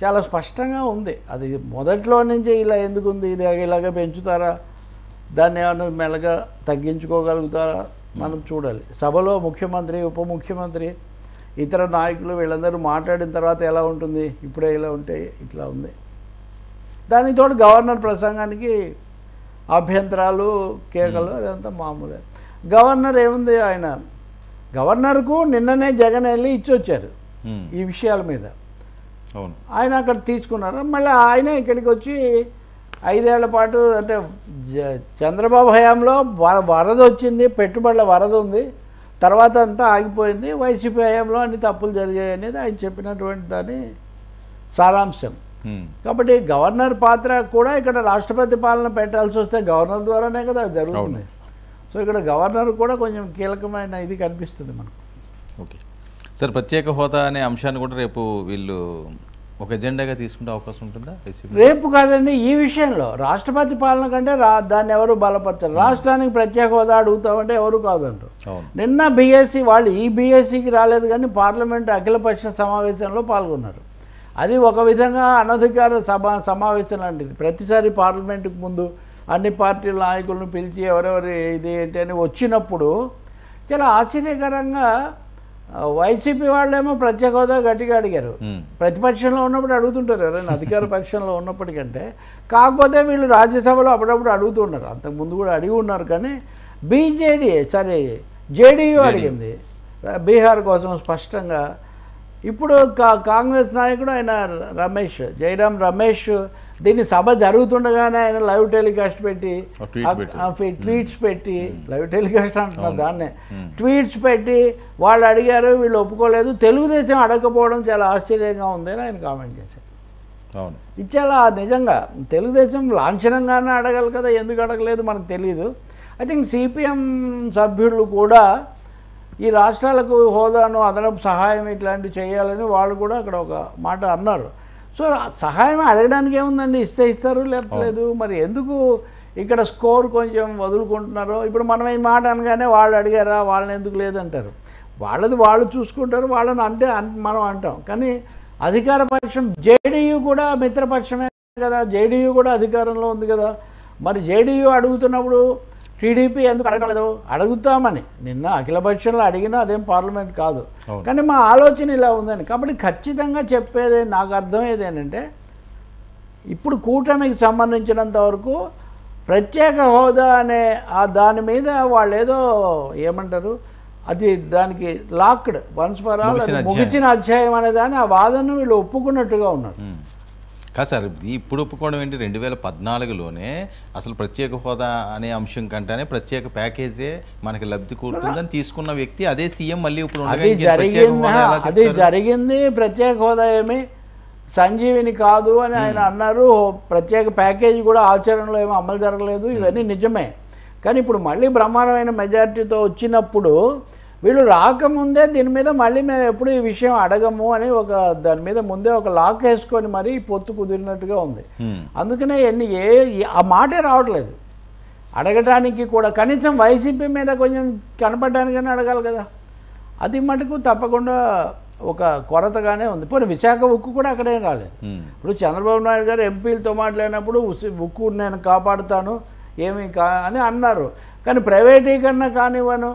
S2: చాలా స్పష్టంగా ఉంది. అది మొదట్లో నుంచి ఇలా ఎందుకు ఉంది, ఇది ఇలాగ పెంచుతారా, దాన్ని ఏమన్నా మెల్లగా తగ్గించుకోగలుగుతారా మనం చూడాలి. సభలో ముఖ్యమంత్రి, ఉప ముఖ్యమంత్రి, ఇతర నాయకులు వీళ్ళందరూ మాట్లాడిన తర్వాత ఎలా ఉంటుంది, ఇప్పుడే ఇలా ఉంటే ఇట్లా ఉంది. దానితో గవర్నర్ ప్రసంగానికి అభ్యంతరాలు, కేకలు అదంతా మామూలే. గవర్నర్ ఏముంది, ఆయన గవర్నర్కు నిన్ననే జగన్ వెళ్ళి ఇచ్చొచ్చారు ఈ విషయాల మీద. ఆయన అక్కడ తీసుకున్నారు. మళ్ళీ ఆయనే ఇక్కడికి వచ్చి 5 ఏళ్ల పాటు, అంటే చంద్రబాబు హయాంలో వరద వచ్చింది, పెట్టుబడుల వరద ఉంది, తర్వాత అంతా ఆగిపోయింది, వైసీపీ హయాంలో అన్ని తప్పులు జరిగాయి అనేది ఆయన చెప్పినటువంటి దాని సారాంశం. కాబట్టి గవర్నర్ పాత్ర కూడా ఇక్కడ రాష్ట్రపతి పాలన పెట్టాల్సి వస్తే గవర్నర్ ద్వారానే కదా జరుగుతుంది. సో ఇక్కడ గవర్నర్ కూడా కొంచెం కీలకమైన ఇది కనిపిస్తుంది మనకు.
S1: ఓకే సార్, ప్రత్యేక హోదా అనే అంశాన్ని కూడా రేపు వీళ్ళు ఒక ఎజెండాగా తీసుకునే అవకాశం ఉంటుందా?
S2: రేపు కాదండి, ఈ విషయంలో రాష్ట్రపతి పాలన కంటే దాన్ని ఎవరు బలపరచారు. రాష్ట్రానికి ప్రత్యేక హోదా అడుగుతామంటే ఎవరు కాదంటారు. నిన్న బీఎస్సీ వాళ్ళు ఈ బీఎస్సీకి రాలేదు కానీ పార్లమెంట్ అఖిలపక్ష సమావేశంలో పాల్గొన్నారు. అది ఒక విధంగా అనధికార సమావేశం లాంటిది. ప్రతిసారి పార్లమెంటుకు ముందు అన్ని పార్టీల నాయకులను పిలిచి ఎవరెవరు ఇది ఏంటి అని వచ్చినప్పుడు చాలా ఆశ్చర్యకరంగా వైసీపీ వాళ్ళేమో ప్రత్యేక హోదా గట్టిగా అడిగారు. ప్రతిపక్షంలో ఉన్నప్పుడు అడుగుతుంటారు ఎవరైనా, అధికార పక్షంలో ఉన్నప్పటికంటే. కాకపోతే వీళ్ళు రాజ్యసభలో అప్పుడప్పుడు అడుగుతున్నారు, అంతకుముందు కూడా అడిగి ఉన్నారు. కానీ జేడీయూ అడిగింది బీహార్ కోసం స్పష్టంగా. ఇప్పుడు కాంగ్రెస్ నాయకుడు ఆయన జైరాం రమేష్ దీన్ని సభ జరుగుతుండగానే ఆయన లైవ్ టెలికాస్ట్ పెట్టి ట్వీట్స్ పెట్టి, లైవ్ టెలికాస్ట్ అంటున్నారు దాన్నే, ట్వీట్స్ పెట్టి వాళ్ళు అడిగారు, వీళ్ళు ఒప్పుకోలేదు. తెలుగుదేశం అడగకపోవడం చాలా ఆశ్చర్యంగా ఉంది అని ఆయన కామెంట్ చేశారు. ఇది చాలా నిజంగా తెలుగుదేశం లాంఛనంగానే అడగాలి కదా, ఎందుకు అడగలేదు మనకు తెలియదు. ఐ థింక్ సిపిఎం సభ్యులు కూడా ఈ రాష్ట్రాలకు హోదాను, అదనపు సహాయం ఇట్లాంటివి చేయాలని వాళ్ళు కూడా అక్కడ ఒక మాట అన్నారు. సో సహాయం అడగడానికి ఏముందండి, ఇస్తే ఇస్తారు, లేకపోలేదు. మరి ఎందుకు ఇక్కడ స్కోర్ కొంచెం వదులుకుంటున్నారు. ఇప్పుడు మనం ఈ మాట అనగానే వాళ్ళు అడిగారా, వాళ్ళని ఎందుకు లేదంటారు. వాళ్ళది వాళ్ళు చూసుకుంటారు, వాళ్ళని అంటే మనం అంటాం. కానీ అధికార పక్షం జేడీయూ కూడా మిత్రపక్షమే కదా, జేడీయూ కూడా అధికారంలో ఉంది కదా. మరి జేడీయూ అడుగుతున్నప్పుడు టీడీపీ ఎందుకు అడగలేదు? అడుగుతామని నిన్న అఖిలపక్షంలో అడిగినా అదేం పార్లమెంట్ కాదు. కానీ మా ఆలోచన ఇలా ఉందని. కాబట్టి ఖచ్చితంగా చెప్పేది నాకు అర్థమయ్యేది ఏంటంటే, ఇప్పుడు కూటమికి సంబంధించినంత వరకు ప్రత్యేక హోదా అనే దాని మీద వాళ్ళు ఏదో ఏమంటారు, అది దానికి లాక్డ్ వన్స్ ఫర్ ఆల్ ముగిసిన అధ్యాయం అనే దాన్ని ఆ వాదనను వీళ్ళు ఒప్పుకున్నట్టుగా ఉన్నారు.
S1: కాదు సార్, ఇప్పుడు ఒప్పుకోవడం ఏంటి? 2014లోనే అసలు ప్రత్యేక హోదా అనే అంశం కంటేనే ప్రత్యేక ప్యాకేజే మనకి లబ్ధి కూరుతుందని తీసుకున్న వ్యక్తి అదే సీఎం. మళ్ళీ ఇప్పుడు
S2: అది జరిగింది. ప్రత్యేక హోదా ఏమి సంజీవిని కాదు అని ఆయన అన్నారు. ప్రత్యేక ప్యాకేజీ కూడా ఆచరణలో ఏమో అమలు జరగలేదు. ఇవన్నీ నిజమే. కానీ ఇప్పుడు మళ్ళీ బ్రహ్మాండమైన మెజారిటీతో వచ్చినప్పుడు వీళ్ళు రాకముందే దీని మీద మళ్ళీ మేము ఎప్పుడు ఈ విషయం అడగము అని దాని మీద ముందే ఒక లాక్ వేసుకొని మరీ పొత్తు కుదిరినట్టుగా ఉంది. అందుకనే ఆ మాటే రావట్లేదు అడగటానికి కూడా. కనీసం వైసీపీ మీద కొంచెం కనపడడానికైనా అడగాలి కదా. అది మటుకు తప్పకుండా ఒక కొరతగానే ఉంది. పోనీ విశాఖ ఉక్కు కూడా అక్కడేం రాలేదు. ఇప్పుడు చంద్రబాబు నాయుడు గారు ఎంపీలతో మాట్లాడినప్పుడు ఉక్కు నేను కాపాడుతాను అని అన్నారు. కానీ ప్రైవేటీకరణ కానివ్వను,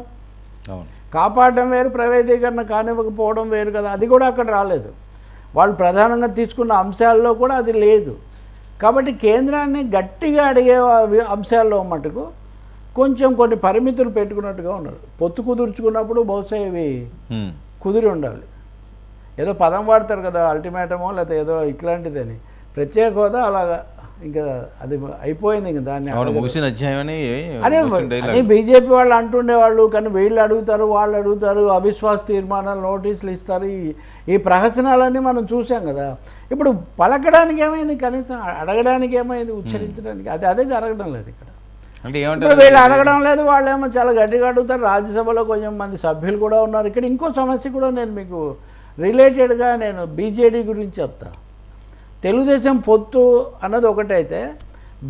S2: కాపాడడం వేరు, ప్రైవేటీకరణ కానివ్వకపోవడం వేరు కదా. అది కూడా అక్కడ రాలేదు. వాళ్ళు ప్రధానంగా తీసుకున్న అంశాల్లో కూడా అది లేదు. కాబట్టి కేంద్రాన్ని గట్టిగా అడిగే అంశాల్లో మటుకు కొంచెం కొన్ని పరిమితులు పెట్టుకున్నట్టుగా ఉన్నారు. పొత్తు కుదుర్చుకున్నప్పుడు బహుశా ఇవి కుదిరి ఉండాలి. ఏదో పదం వాడతారు కదా, అల్టిమేటమో లేకపోతే ఏదో ఇట్లాంటిదని. ప్రత్యేక హోదా అలాగా ఇంకా అది అయిపోయింది. ఇంకా దాన్ని అని బీజేపీ వాళ్ళు అంటుండేవాళ్ళు. కానీ వీళ్ళు అడుగుతారు, వాళ్ళు అడుగుతారు, అవిశ్వాస తీర్మానాలు నోటీసులు ఇస్తారు. ఈ ప్రహసనాలన్నీ మనం చూసాం కదా. ఇప్పుడు పలకడానికి ఏమైంది, కనీసం అడగడానికి ఏమైంది, ఉచ్చరించడానికి అదే జరగడం లేదు ఇక్కడ. ఇప్పుడు వీళ్ళు అడగడం లేదు, వాళ్ళేమో చాలా గట్టిగా అడుగుతారు. రాజ్యసభలో కొంచెం మంది సభ్యులు కూడా ఉన్నారు. ఇక్కడ ఇంకో సమస్య కూడా నేను మీకు రిలేటెడ్గా నేను బీజేడీ గురించి చెప్తా. తెలుగుదేశం పొత్తు అన్నది ఒకటైతే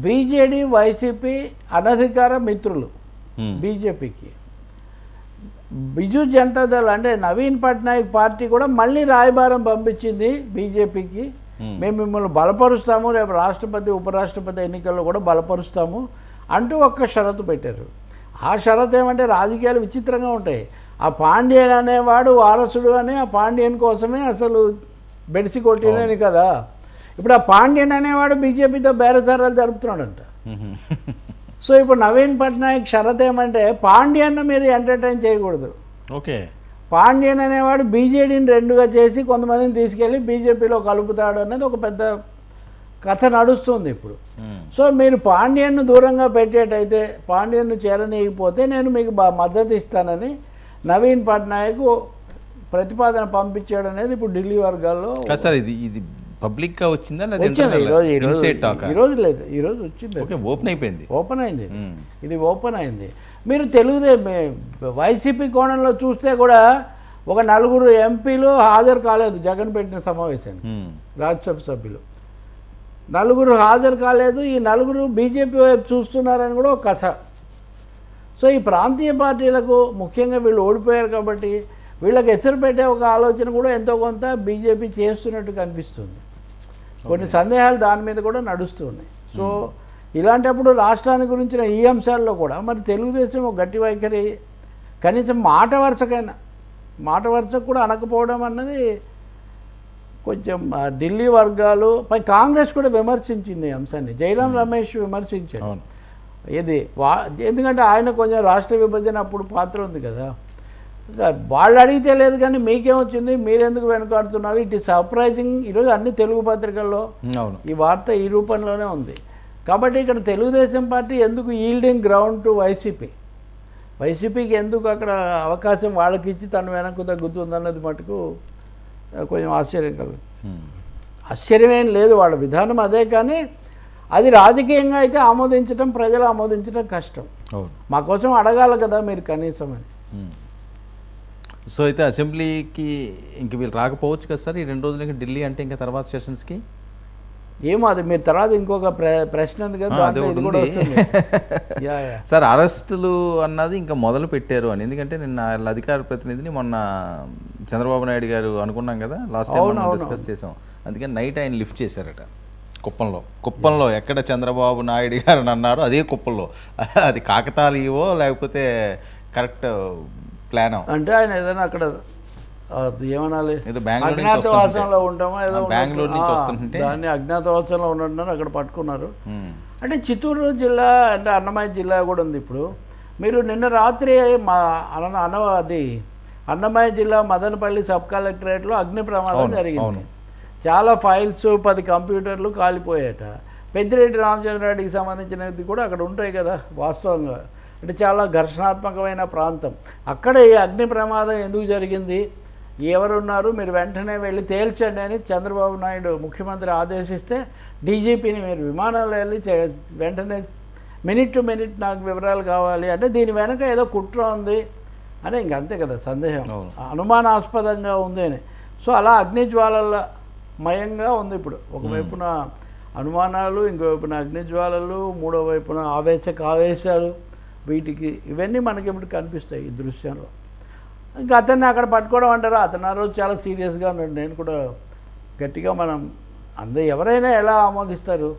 S2: బీజేడీ వైసీపీ అనధికార మిత్రులు బీజేపీకి. బిజు జనతాదళ్ అంటే నవీన్ పట్నాయక్ పార్టీ కూడా మళ్ళీ రాయబారం పంపించింది బీజేపీకి. మేము మిమ్మల్ని బలపరుస్తాము, రేపు రాష్ట్రపతి ఉపరాష్ట్రపతి ఎన్నికల్లో కూడా బలపరుస్తాము అంటూ ఒక్క షరతు పెట్టారు. ఆ షరతు ఏమంటే రాజకీయాలు విచిత్రంగా ఉంటాయి. ఆ పాండ్యన్ అనేవాడు వారసుడు అని ఆ పాండ్యన్ కోసమే అసలు బెడిసి కొట్టినని కదా. ఇప్పుడు ఆ పాండ్యన్ అనేవాడు బీజేపీతో బేరసారాలు జరుపుతున్నాడంట. సో ఇప్పుడు నవీన్ పట్నాయక్ షరత్ ఏమంటే పాండ్యన్ను మీరు ఎంటర్టైన్ చేయకూడదు.
S1: ఓకే,
S2: పాండ్యన్ అనేవాడు బీజేడీని రెండుగా చేసి కొంతమందిని తీసుకెళ్ళి బీజేపీలో కలుపుతాడు అనేది ఒక పెద్ద కథ నడుస్తుంది ఇప్పుడు. సో మీరు పాండ్యన్ను దూరంగా పెట్టేటైతే, పాండ్యన్ను చేరనీయకపోతే నేను మీకు మద్దతు ఇస్తానని నవీన్ పట్నాయక్ ప్రతిపాదన పంపించాడు అనేది ఇప్పుడు ఢిల్లీ వర్గాల్లో.
S1: ఇది పబ్లిక్ గా వచ్చిందా?
S2: ఈరోజు లేదు, ఈరోజు వచ్చింది. ఓపెన్ అయింది. ఇది ఓపెన్ అయింది. మీరు వైసీపీ కోణంలో చూస్తే కూడా ఒక 4 ఎంపీలు హాజరు కాలేదు జగన్ పెట్టిన సమావేశానికి. రాజ్యసభ సభ్యులు 4 హాజరు కాలేదు. ఈ 4 బీజేపీ వైపు చూస్తున్నారని కూడా ఒక కథ. సో ఈ ప్రాంతీయ పార్టీలకు ముఖ్యంగా వీళ్ళు ఓడిపోయారు కాబట్టి వీళ్ళకి ఎసరు పెట్టే ఒక ఆలోచన కూడా ఎంతో కొంత బీజేపీ చేస్తున్నట్టు కనిపిస్తుంది. కొన్ని సందేహాలు దాని మీద కూడా నడుస్తున్నాయి. సో ఇలాంటప్పుడు రాష్ట్రాన్ని గురించిన ఈ అంశాల్లో కూడా మరి తెలుగుదేశం ఒక గట్టి వైఖరి, కనీసం మాట వరుసకు కూడా అనకపోవడం అన్నది కొంచెం ఢిల్లీ వర్గాలు పై కాంగ్రెస్ కూడా విమర్శించింది ఈ అంశాన్ని. జైరాం రమేష్ విమర్శించాడు. ఎందుకంటే ఆయన కొంచెం రాష్ట్ర విభజన అప్పుడు పాత్ర ఉంది కదా. వాళ్ళు అడిగితే లేదు కానీ మీకేమొచ్చింది, మీరెందుకు వెనుకాడుతున్నారు, ఇట్ ఈస్ సర్ప్రైజింగ్. ఈరోజు అన్ని తెలుగు పత్రికల్లో ఈ వార్త ఈ రూపంలోనే ఉంది. కాబట్టి ఇక్కడ తెలుగుదేశం పార్టీ ఎందుకు ఈల్డింగ్ గ్రౌండ్ టు వైసీపీకి ఎందుకు అక్కడ అవకాశం వాళ్ళకి ఇచ్చి తను వెనక్కు తగ్గుతుందన్నది మటుకు కొంచెం ఆశ్చర్యం కలుగు. ఆశ్చర్యమేం లేదు, వాళ్ళ విధానం అదే. కానీ అది రాజకీయంగా అయితే ఆమోదించడం, ప్రజలు ఆమోదించడం కష్టం. మా కోసం అడగాలి కదా మీరు కనీసం అని.
S1: సో అయితే అసెంబ్లీకి ఇంక వీళ్ళు రాకపోవచ్చు కదా సార్ ఈ 2 రోజులకి ఢిల్లీ అంటే ఇంకా తర్వాత సెషన్స్కి?
S2: ఏమో అది మీరు తర్వాత ఇంకొక ప్రశ్న ఉంది కదా, దాంట్లో ఇది కూడా వస్తుంది. యా యా
S1: సార్ అరెస్టులు అన్నది ఇంకా మొదలు పెట్టారు అని, ఎందుకంటే నిన్న వాళ్ళ అధికార ప్రతినిధిని మొన్న చంద్రబాబు నాయుడు గారు అనుకున్నాం కదా లాస్ట్ టైం మనం డిస్కస్ చేసాం, అందుకని నైట్ ఆయన లిఫ్ట్ చేశారట కుప్పంలో ఎక్కడ చంద్రబాబు నాయుడు గారు అన్నారో అదే కుప్పంలో. అది కాకతాళీయవో లేకపోతే కరెక్ట్ ప్లాన్
S2: అంటే ఆయన ఏదైనా అక్కడ ఏమనాలి
S1: ఏదో బెంగళూరు నుంచి
S2: అజ్ఞాతవాసంలో ఉంటామో ఏదో
S1: బెంగళూరు నుంచి వస్తుంటే
S2: దాన్ని అజ్ఞాతవాసంలో ఉంటున్నారు, అక్కడ పట్టుకున్నారు. అంటే చిత్తూరు జిల్లా అంటే అన్నమయ్య జిల్లా కూడా ఉంది. ఇప్పుడు మీరు నిన్న రాత్రి మా అది అన్నమయ్య జిల్లా మదనపల్లి సబ్ కలెక్టరేట్లో అగ్ని ప్రమాదం జరిగింది. చాలా ఫైల్స్ 10 కంప్యూటర్లు కాలిపోయాట. పెద్దిరెడ్డి రామచంద్రారెడ్డికి సంబంధించినది కూడా అక్కడ ఉంటాయి కదా వాస్తవంగా. అంటే చాలా ఘర్షణాత్మకమైన ప్రాంతం. అక్కడ ఈ అగ్ని ప్రమాదం ఎందుకు జరిగింది, ఎవరున్నారు, మీరు వెంటనే వెళ్ళి తేల్చండి అని చంద్రబాబు నాయుడు ముఖ్యమంత్రి ఆదేశిస్తే డీజీపీని మీరు విమానంలో వెళ్ళి వెంటనే మినిట్ టు మినిట్ నాకు వివరాలు కావాలి అంటే దీని వెనక ఏదో కుట్ర ఉంది అని ఇంకంతే కదా సందేహం, అనుమానాస్పదంగా ఉంది అని. సో అలా అగ్నిజ్వాలల మయంగా ఉంది ఇప్పుడు. ఒకవైపున అనుమానాలు, ఇంకోవైపున అగ్నిజ్వాలలు, మూడో వైపున ఆవేశాలు, వీటికి ఇవన్నీ మనకి ఇప్పుడు కనిపిస్తాయి ఈ దృశ్యంలో. ఇంకా అతన్ని అక్కడ పట్టుకోవడం అంటారా, అతను ఆ రోజు చాలా సీరియస్గా ఉన్నాడు. నేను కూడా గట్టిగా మనం ఎవరైనా ఎలా ఆమోదిస్తారు,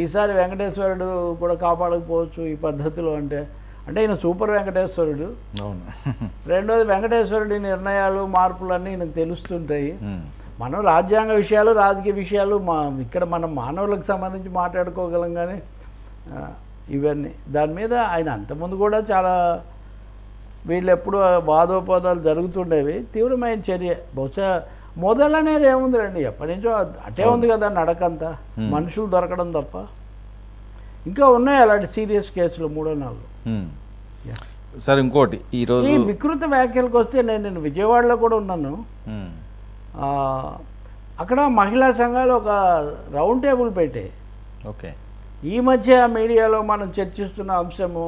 S2: ఈసారి వెంకటేశ్వరుడు కూడా కాపాడకపోవచ్చు ఈ పద్ధతిలో అంటే ఈయన సూపర్ వెంకటేశ్వరుడు. రెండోది వెంకటేశ్వరుడి నిర్ణయాలు మార్పులన్నీ ఈయనకు తెలుస్తుంటాయి. మనం రాజ్యాంగ విషయాలు రాజకీయ విషయాలు ఇక్కడ మనం మానవులకు సంబంధించి మాట్లాడుకోగలం, కానీ ఇవన్నీ దాని మీద ఆయన అంతకుముందు కూడా చాలా వీళ్ళు ఎప్పుడు వాదోపవాదాలు జరుగుతుండేవి. తీవ్రమైన చర్య బహుశా మొదలనేది ఏముంది రండి, ఎప్పటి నుంచో అటే ఉంది కదా నడకంతా, మనుషులు దొరకడం తప్ప. ఇంకా ఉన్నాయి అలాంటి సీరియస్ కేసులు 3-4.
S1: సార్ ఇంకోటి ఈరోజు
S2: ఈ వికృత వ్యాఖ్యలకు వస్తే నేను విజయవాడలో కూడా ఉన్నాను. అక్కడ మహిళా సంఘాలు ఒక రౌండ్ టేబుల్ పెట్టాయి.
S1: ఓకే, ఈ
S2: మధ్య మీడియాలో మనం చర్చిస్తున్న అంశము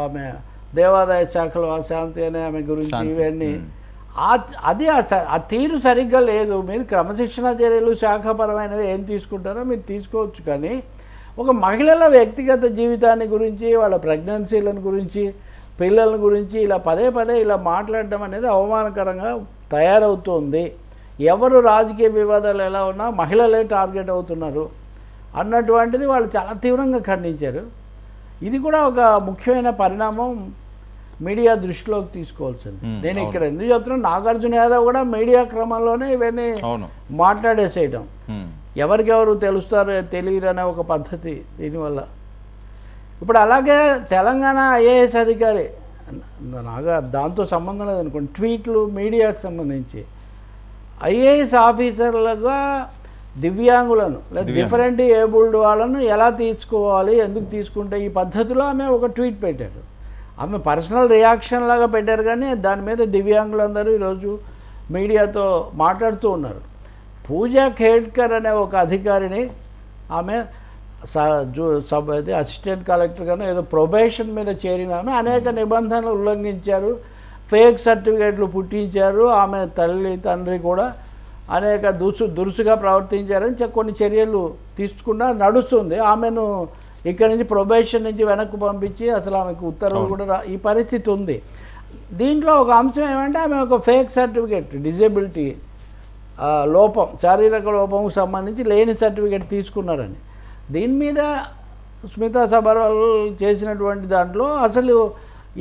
S2: ఆమె దేవాదాయ శాఖలో శాంతి అనే ఆమె గురించి ఇవన్నీ అది ఆ తీరు సరిగ్గా లేదు. మీరు క్రమశిక్షణ చర్యలు శాఖపరమైనవి ఏం తీసుకుంటారో మీరు తీసుకోవచ్చు, కానీ ఒక మహిళల వ్యక్తిగత జీవితాన్ని గురించి, వాళ్ళ ప్రెగ్నెన్సీలను గురించి, పిల్లల గురించి ఇలా పదే ఇలా మాట్లాడడం అనేది అవమానకరంగా తయారవుతుంది. ఎవరు రాజకీయ వివాదాలు ఎలా ఉన్నా మహిళలే టార్గెట్ అవుతున్నారు అన్నటువంటిది వాళ్ళు చాలా తీవ్రంగా ఖండించారు. ఇది కూడా ఒక ముఖ్యమైన పరిణామం మీడియా దృష్టిలోకి తీసుకోవాల్సింది. నేను ఇక్కడ ఎందుకు చెప్తున్నాను, నాగార్జున యాదవ్ కూడా మీడియా క్రమంలోనే ఇవన్నీ మాట్లాడేసేయటం, ఎవరికెవరు తెలుస్తారో తెలియరనే ఒక పద్ధతి దీనివల్ల. ఇప్పుడు అలాగే తెలంగాణ ఐఏఎస్ అధికారి దాంతో సంబంధం లేదనుకోండి, ట్వీట్లు మీడియాకు సంబంధించి ఐఏఎస్ ఆఫీసర్లుగా దివ్యాంగులను లేదా డిఫరెంట్ ఏబుల్డ్ వాళ్ళను ఎలా తీసుకోవాలి, ఎందుకు తీసుకుంటే ఈ పద్ధతిలో ఆమె ఒక ట్వీట్ పెట్టారు. ఆమె పర్సనల్ రియాక్షన్ లాగా పెట్టారు, కానీ దాని మీద దివ్యాంగులందరూ ఈరోజు మీడియాతో మాట్లాడుతూ ఉన్నారు. పూజా ఖేడ్కర్ అనే ఒక అధికారిని ఆమె అసిస్టెంట్ కలెక్టర్గానే ఏదో ప్రొబేషన్ మీద చేరిన ఆమె అనేక నిబంధనలు ఉల్లంఘించారు, ఫేక్ సర్టిఫికేట్లు పుట్టించారు, ఆమె తల్లి తండ్రి కూడా అనేక దురుసుగా ప్రవర్తించారని కొన్ని చర్యలు తీసుకున్నా నడుస్తుంది. ఆమెను ఇక్కడి నుంచి ప్రొబేషన్ నుంచి వెనక్కి పంపించి అసలు ఆమెకు ఉత్తర్వులు కూడా ఈ పరిస్థితి ఉంది. దీంట్లో ఒక అంశం ఏమంటే ఆమె ఒక ఫేక్ సర్టిఫికేట్ డిజేబిలిటీ లోపం, శారీరక లోపంకు సంబంధించి లేని సర్టిఫికేట్ తీసుకున్నారని. దీని మీద స్మితా సబర్వాల్ చేసినటువంటి దాంట్లో అసలు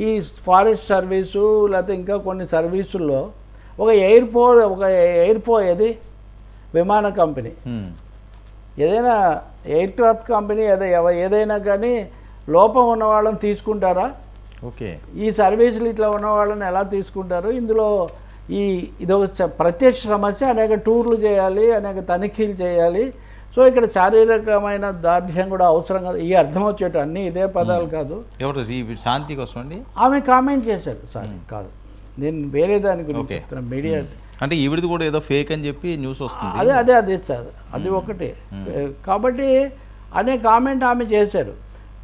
S2: ఈ ఫారెస్ట్ సర్వీసు లేకపోతే ఇంకా కొన్ని సర్వీసుల్లో ఒక ఏది విమాన కంపెనీ ఏదైనా ఎయిర్క్రాఫ్ట్ కంపెనీ ఏదైనా కానీ లోపం ఉన్న వాళ్ళని తీసుకుంటారా?
S1: ఓకే,
S2: ఈ సర్వీసులు ఇట్లా ఉన్న వాళ్ళని ఎలా తీసుకుంటారు? ఇందులో ఇదొక ప్రత్యక్ష సమస్య, అనేక టూర్లు చేయాలి, అనేక తనిఖీలు చేయాలి. సో ఇక్కడ శారీరకమైన దార్ఢ్యం కూడా అవసరం కదా, ఈ అర్థం వచ్చేట అన్నీ ఇదే పదాలు కాదు.
S1: శాంతి కోసం అండి
S2: ఆమె కామెంట్ చేశారు. సారీ కాదు, నేను వేరే దాని గురించి చెప్తున్నా. మీడియా
S1: అంటే ఈవిడిది కూడా ఏదో ఫేక్ అని చెప్పి న్యూస్ వస్తుంది.
S2: అదే సార్, అది ఒకటి. కాబట్టి అనే కామెంట్ ఆమె చేశారు.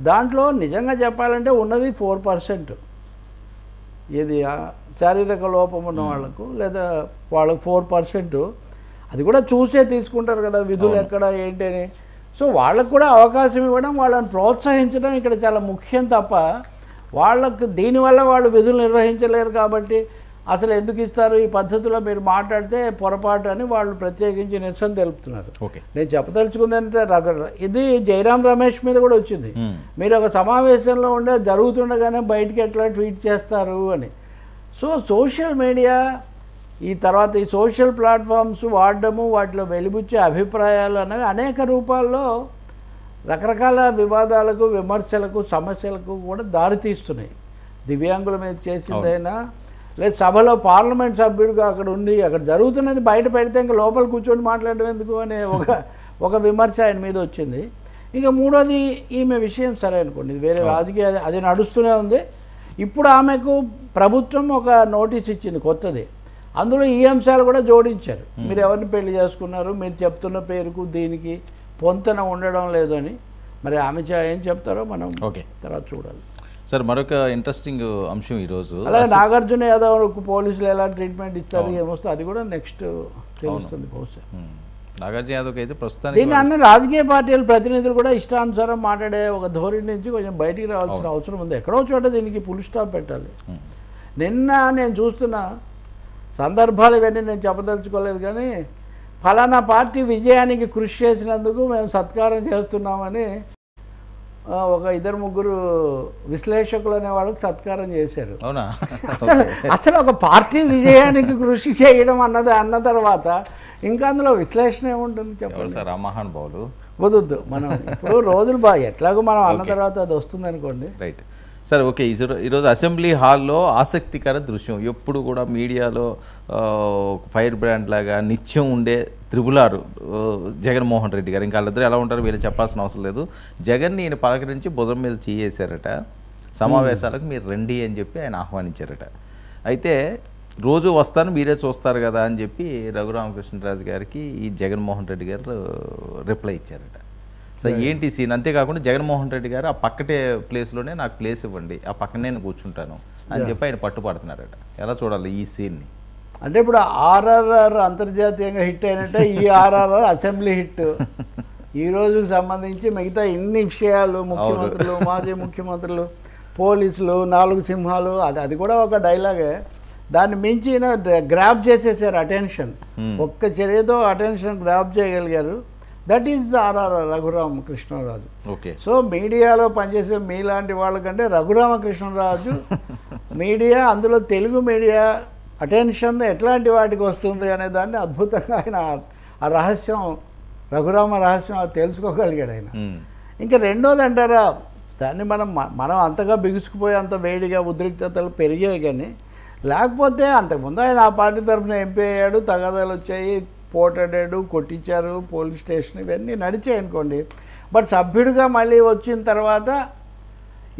S2: దాంట్లో నిజంగా చెప్పాలంటే ఉన్నది 4%. ఇది శారీరక లోపం ఉన్న వాళ్ళకు లేదా వాళ్ళకు 4%. అది కూడా చూసే తీసుకుంటారు కదా విధులు ఎక్కడ ఏంటి అని. సో వాళ్ళకు కూడా అవకాశం ఇవ్వడం, వాళ్ళని ప్రోత్సహించడం ఇక్కడ చాలా ముఖ్యం తప్ప వాళ్ళకు దీనివల్ల వాళ్ళు విధులు నిర్వహించలేరు కాబట్టి అసలు ఎందుకు ఇస్తారు ఈ పద్ధతిలో మీరు మాట్లాడితే పొరపాటు అని వాళ్ళు ప్రత్యేకించి నిరసన తెలుపుతున్నారు.
S1: ఓకే,
S2: నేను చెప్పదలుచుకుంది అంటే ఇది జయరాం రమేష్ మీద కూడా వచ్చింది. మీరు ఒక సమావేశంలో ఉండే జరుగుతుండగానే బయటికి ఎట్లా ట్వీట్ చేస్తారు అని. సో సోషల్ మీడియా ఈ తర్వాత ఈ సోషల్ ప్లాట్ఫామ్స్ వాడడము, వాటిలో వెలిబుచ్చే అభిప్రాయాలు అనేవి అనేక రూపాల్లో రకరకాల వివాదాలకు, విమర్శలకు, సమస్యలకు కూడా దారితీస్తున్నాయి. దివ్యాంగుల మీద చేసిందైనా లేదు సభలో పార్లమెంట్ సభ్యుడిగా అక్కడ ఉండి అక్కడ జరుగుతున్నది బయట పెడితే ఇంకా లోపల కూర్చొని మాట్లాడడం ఎందుకు అనే ఒక విమర్శ ఆయన మీద వచ్చింది. ఇక మూడోది ఈమె విషయం సరే అనుకోండి, ఇది వేరే రాజకీయ అది నడుస్తూనే ఉంది. ఇప్పుడు ఆమెకు ప్రభుత్వం ఒక నోటీస్ ఇచ్చింది కొత్తది, అందులో ఈ అంశాలు కూడా జోడించారు. మీరు ఎవరిని పెళ్లి చేసుకున్నారు, మీరు చెప్తున్న పేరుకు దీనికి పొంతన ఉండడం లేదని. మరి ఆమె ఏం చెప్తారో మనం తర్వాత చూడాలి.
S1: సార్ మరొక ఇంట్రెస్టింగ్ అంశం ఈరోజు,
S2: అలాగే నాగార్జున యాదవ్ పోలీసులు ఎలా ట్రీట్మెంట్ ఇస్తారు ఏమొస్తే అది కూడా నెక్స్ట్ తెలుస్తుంది బహుశా.
S1: నాగార్జున యాదవ్కి అయితే ప్రస్తుతానికి
S2: దీన్ని అన్న రాజకీయ పార్టీల ప్రతినిధులు కూడా ఇష్టానుసారం మాట్లాడే ఒక ధోరణి నుంచి కొంచెం బయటికి రావాల్సిన అవసరం ఉంది. ఎక్కడో చోట దీనికి ఫుల్ స్టాప్ పెట్టాలి. నిన్న నేను చూస్తున్న సందర్భాలు ఇవన్నీ నేను చెప్పదలుచుకోలేదు, కానీ ఫలానా పార్టీ విజయానికి కృషి చేసినందుకు మేము సత్కారం చేస్తున్నామని ఒక 2-3 విశ్లేషకులు అనే వాళ్ళకి సత్కారం చేశారు.
S1: అవునా?
S2: అసలు ఒక పార్టీ విజయానికి కృషి చేయడం అన్న తర్వాత ఇంకా అందులో విశ్లేషణ ఏముంటుంది చెప్పండి
S1: సార్. ఆ మహానుభావులు
S2: వద్దు, మనం ఇప్పుడు రోజులు బాగా ఎట్లాగో మనం అన్న తర్వాత అది వస్తుంది అనుకోండి.
S1: Right sir. ఓకే, ఈరోజు అసెంబ్లీ హాల్లో ఆసక్తికర దృశ్యం. ఎప్పుడు కూడా మీడియాలో ఫైర్ బ్రాండ్ లాగా నిత్యం ఉండే త్రిబులారు జగన్మోహన్ రెడ్డి గారు. ఇంకా వాళ్ళిద్దరు ఎలా ఉంటారో వీళ్ళు చెప్పాల్సిన అవసరం లేదు. జగన్ని ఈయన పలకరించి బుధం మీద చేయేశారట. సమావేశాలకు మీరు రండి అని చెప్పి ఆయన ఆహ్వానించారట. అయితే రోజు వస్తాను మీరే చూస్తారు కదా అని చెప్పి రఘురామకృష్ణరాజు గారికి ఈ జగన్మోహన్ రెడ్డి గారు రిప్లై ఇచ్చారట. సో ఏంటి సీన్? అంతేకాకుండా జగన్మోహన్ రెడ్డి గారు ఆ పక్కటే ప్లేస్లోనే నాకు ప్లేస్ ఇవ్వండి, ఆ పక్కనే నేను కూర్చుంటాను అని చెప్పి ఆయన పట్టుపడుతున్నారట. ఎలా చూడాలి ఈ సీన్ని?
S2: అంటే ఇప్పుడు ఆర్ఆర్ఆర్ అంతర్జాతీయంగా హిట్ అయినట్టే ఈ ఆర్ఆర్ఆర్ అసెంబ్లీ హిట్. ఈ రోజుకు సంబంధించి మిగతా ఇన్ని విషయాలు, ముఖ్యమంత్రులు, మాజీ ముఖ్యమంత్రులు, పోలీసులు, 4 సింహాలు, అది కూడా ఒక డైలాగే. దాన్ని మించి గ్రాప్ చేసేసారు అటెన్షన్. ఒక్క చర్యతో అటెన్షన్ గ్రాప్ చేయగలిగారు. That is RRR Raghuramakrishnaraju.
S1: Okay.
S2: So మీడియాలో పనిచేసే మీలాంటి వాళ్ళకంటే రఘురామకృష్ణరాజు మీడియా, అందులో తెలుగు మీడియా అటెన్షన్ ఎట్లాంటి వాటికి వస్తుంది అనే దాన్ని అద్భుతంగా ఆయన ఆ రహస్యం, రఘురామ రహస్యం అది తెలుసుకోగలిగాడు ఆయన. ఇంకా రెండోది అంటారా, దాన్ని మనం అంతగా బిగుసుకుపోయి అంత వేడిగా ఉద్రిక్తతలు పెరిగాయి, కానీ లేకపోతే అంతకుముందు ఆయన ఆ పార్టీ తరఫున ఎంపీ అయ్యాడు, తగాదాలు వచ్చాయి, పోటాడాడు, కొట్టించారు, పోలీస్ స్టేషన్, ఇవన్నీ నడిచాయి అనుకోండి. బట్ సభ్యుడిగా మళ్ళీ వచ్చిన తర్వాత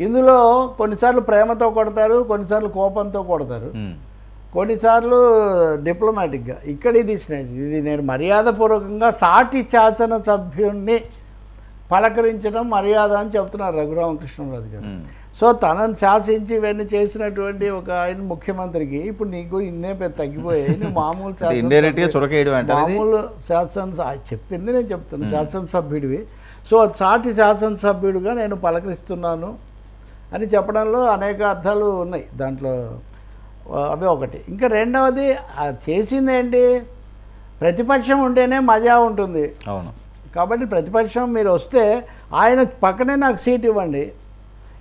S2: ఇందులో కొన్నిసార్లు ప్రేమతో కొడతారు, కొన్నిసార్లు కోపంతో కొడతారు, కొన్నిసార్లు డిప్లొమాటిక్గా. ఇక్కడ ఇది నేను మర్యాదపూర్వకంగా సాటి శాసన సభ్యుణ్ణి పలకరించడం మర్యాద అని చెప్తున్నారు రఘురామకృష్ణరాజు గారు. సో తనను శాసించి ఇవన్నీ చేసినటువంటి ఒక ఆయన ముఖ్యమంత్రికి ఇప్పుడు నీకు ఇన్నే తగ్గిపోయాయి, నువ్వు మామూలు చెప్పింది నేను చెప్తాను, శాసనసభ్యుడివి. సో సాటి శాసనసభ్యుడిగా నేను పలకరిస్తున్నాను అని చెప్పడంలో అనేక అర్థాలు ఉన్నాయి దాంట్లో. అవి ఒకటి. ఇంకా రెండవది చేసింది ఏంటి, ప్రతిపక్షం ఉంటేనే మజా ఉంటుంది.
S1: అవును.
S2: కాబట్టి ప్రతిపక్షం మీరు వస్తే ఆయన పక్కనే నాకు సీట్ ఇవ్వండి,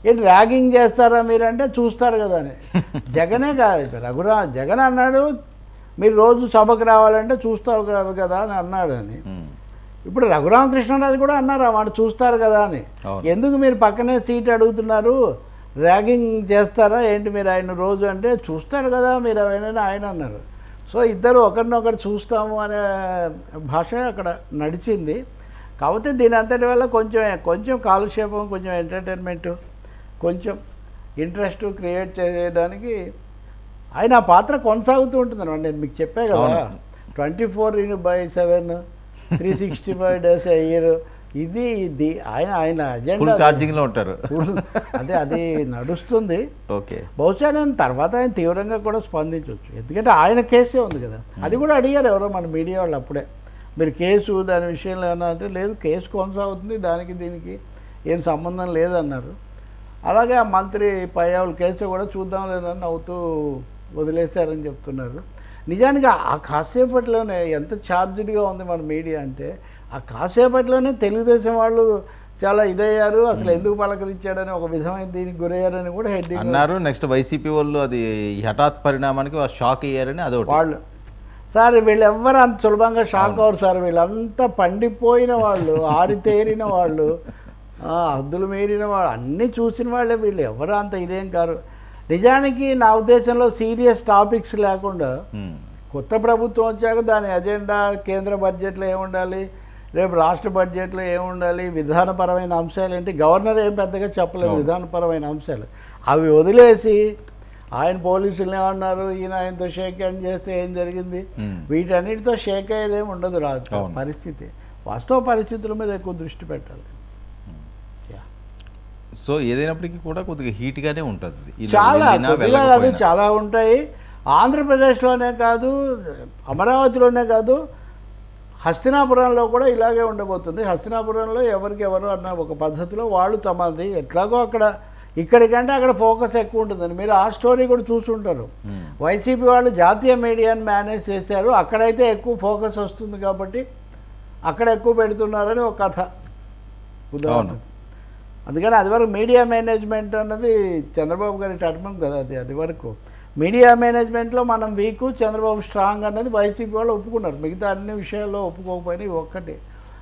S2: ఏంటి ర్యాగింగ్ చేస్తారా మీరంటే చూస్తారు కదా అని. జగనే కాదు, జగన్ అన్నాడు మీరు రోజు సభకు రావాలంటే చూస్తావు కదా అని అన్నాడు అని. ఇప్పుడు రఘురామకృష్ణరాజు కూడా అన్నారు వాడు చూస్తారు కదా అని. ఎందుకు మీరు పక్కనే సీట్ అడుగుతున్నారు, ర్యాగింగ్ చేస్తారా ఏంటి మీరు ఆయన రోజు అంటే చూస్తారు కదా మీరు అవన్నీ ఆయన అన్నారు. సో ఇద్దరు ఒకరినొకరు చూస్తాము అనే భాష అక్కడ నడిచింది. కాకపోతే దీని అంతటి వల్ల కొంచెం కాలక్షేపం, కొంచెం ఎంటర్టైన్మెంట్, కొంచెం ఇంట్రెస్ట్ క్రియేట్ చేయడానికి ఆయన పాత్ర కొనసాగుతూ ఉంటుంది అన్నమాట. నేను మీకు చెప్పే కదా 24/7 365 days a year ఇది ఆయన అజెండా
S1: ఛార్జింగ్లో ఉంటారు.
S2: అది నడుస్తుంది.
S1: ఓకే.
S2: బహుశా నేను తర్వాత ఆయన తీవ్రంగా కూడా స్పందించవచ్చు, ఎందుకంటే ఆయన కేసే ఉంది కదా. అది కూడా అడిగారు ఎవరో మన మీడియా వాళ్ళు అప్పుడే, మీరు కేసు దాని విషయంలో ఏమన్నా అంటే లేదు, కేసు కొనసాగుతుంది, దానికి దీనికి ఏం సంబంధం లేదన్నారు. అలాగే ఆ మంత్రి పయ్యావుల కేసు కూడా చూద్దాం లేదని నవ్వుతూ వదిలేశారని చెప్తున్నారు. నిజానికి ఆ కాసేపట్లోనే ఎంత ఛార్జ్డ్గా ఉంది మన మీడియా అంటే, ఆ కాసేపట్లోనే తెలుగుదేశం వాళ్ళు చాలా ఇదయ్యారు, అసలు ఎందుకు పలకరించాడని ఒక విధమైన దీనికి గురయ్యారని కూడా హెడ్డింగ్
S1: అన్నారు. నెక్స్ట్ వైసీపీ వాళ్ళు అది హఠాత్ పరిణామానికి షాక్ అయ్యారని అదొకటి.
S2: వాళ్ళు సార్ వీళ్ళు ఎవ్వరు అంత సులభంగా షాక్ అవ్వరు సార్. వీళ్ళంతా పండిపోయిన వాళ్ళు, ఆరితేరిన వాళ్ళు, హద్దులు మీరిన వాళ్ళు, అన్నీ చూసిన వాళ్ళే. వీళ్ళు ఎవరు అంత ఇదేం కారు. నిజానికి నా ఉద్దేశంలో సీరియస్ టాపిక్స్ లేకుండా కొత్త ప్రభుత్వం వచ్చాక దాని ఎజెండా కేంద్ర బడ్జెట్లో ఏముండాలి, రేపు రాష్ట్ర బడ్జెట్లో ఏముండాలి, విధానపరమైన అంశాలు ఏంటి, గవర్నర్ ఏం పెద్దగా చెప్పలేదు విధానపరమైన అంశాలు, అవి వదిలేసి ఆయన పోలీసులు ఏమన్నారు, ఈయన ఆయనతో షేక్ హ్యాండ్ చేస్తే ఏం జరిగింది, వీటన్నిటితో షేక్ అయ్యేదేమి ఉండదు. రాదు పరిస్థితి, వాస్తవ పరిస్థితుల మీద ఎక్కువ దృష్టి పెట్టాలి.
S1: సో ఏదైనప్పటికీ కూడా కొద్దిగా హీట్గానే ఉంటుంది.
S2: చాలా కొద్దిగా కాదు, చాలా ఉంటాయి. ఆంధ్రప్రదేశ్లోనే కాదు, అమరావతిలోనే కాదు, హస్తినాపురంలో కూడా ఇలాగే ఉండబోతుంది. హస్తినాపురంలో ఎవరికెవరు అన్న ఒక పద్ధతిలో వాళ్ళు తమది ఎట్లాగో అక్కడ, ఇక్కడికంటే అక్కడ ఫోకస్ ఎక్కువ ఉంటుందని మీరు ఆ స్టోరీ కూడా చూసుంటారు. వైసీపీ వాళ్ళు జాతీయ మీడియాని మేనేజ్ చేశారు, అక్కడైతే ఎక్కువ ఫోకస్ వస్తుంది కాబట్టి అక్కడ ఎక్కువ పెడుతున్నారని ఒక కథ ఉదాహరణ. అందుకని అది వరకు మీడియా మేనేజ్మెంట్ అన్నది చంద్రబాబు గారి టర్మం కదా, అది వరకు మీడియా మేనేజ్మెంట్లో మనం వీకు, చంద్రబాబు స్ట్రాంగ్ అన్నది వైసీపీ వాళ్ళు ఒప్పుకున్నారు. మిగతా అన్ని విషయాల్లో ఒప్పుకోకపోయినా ఒక్కటి.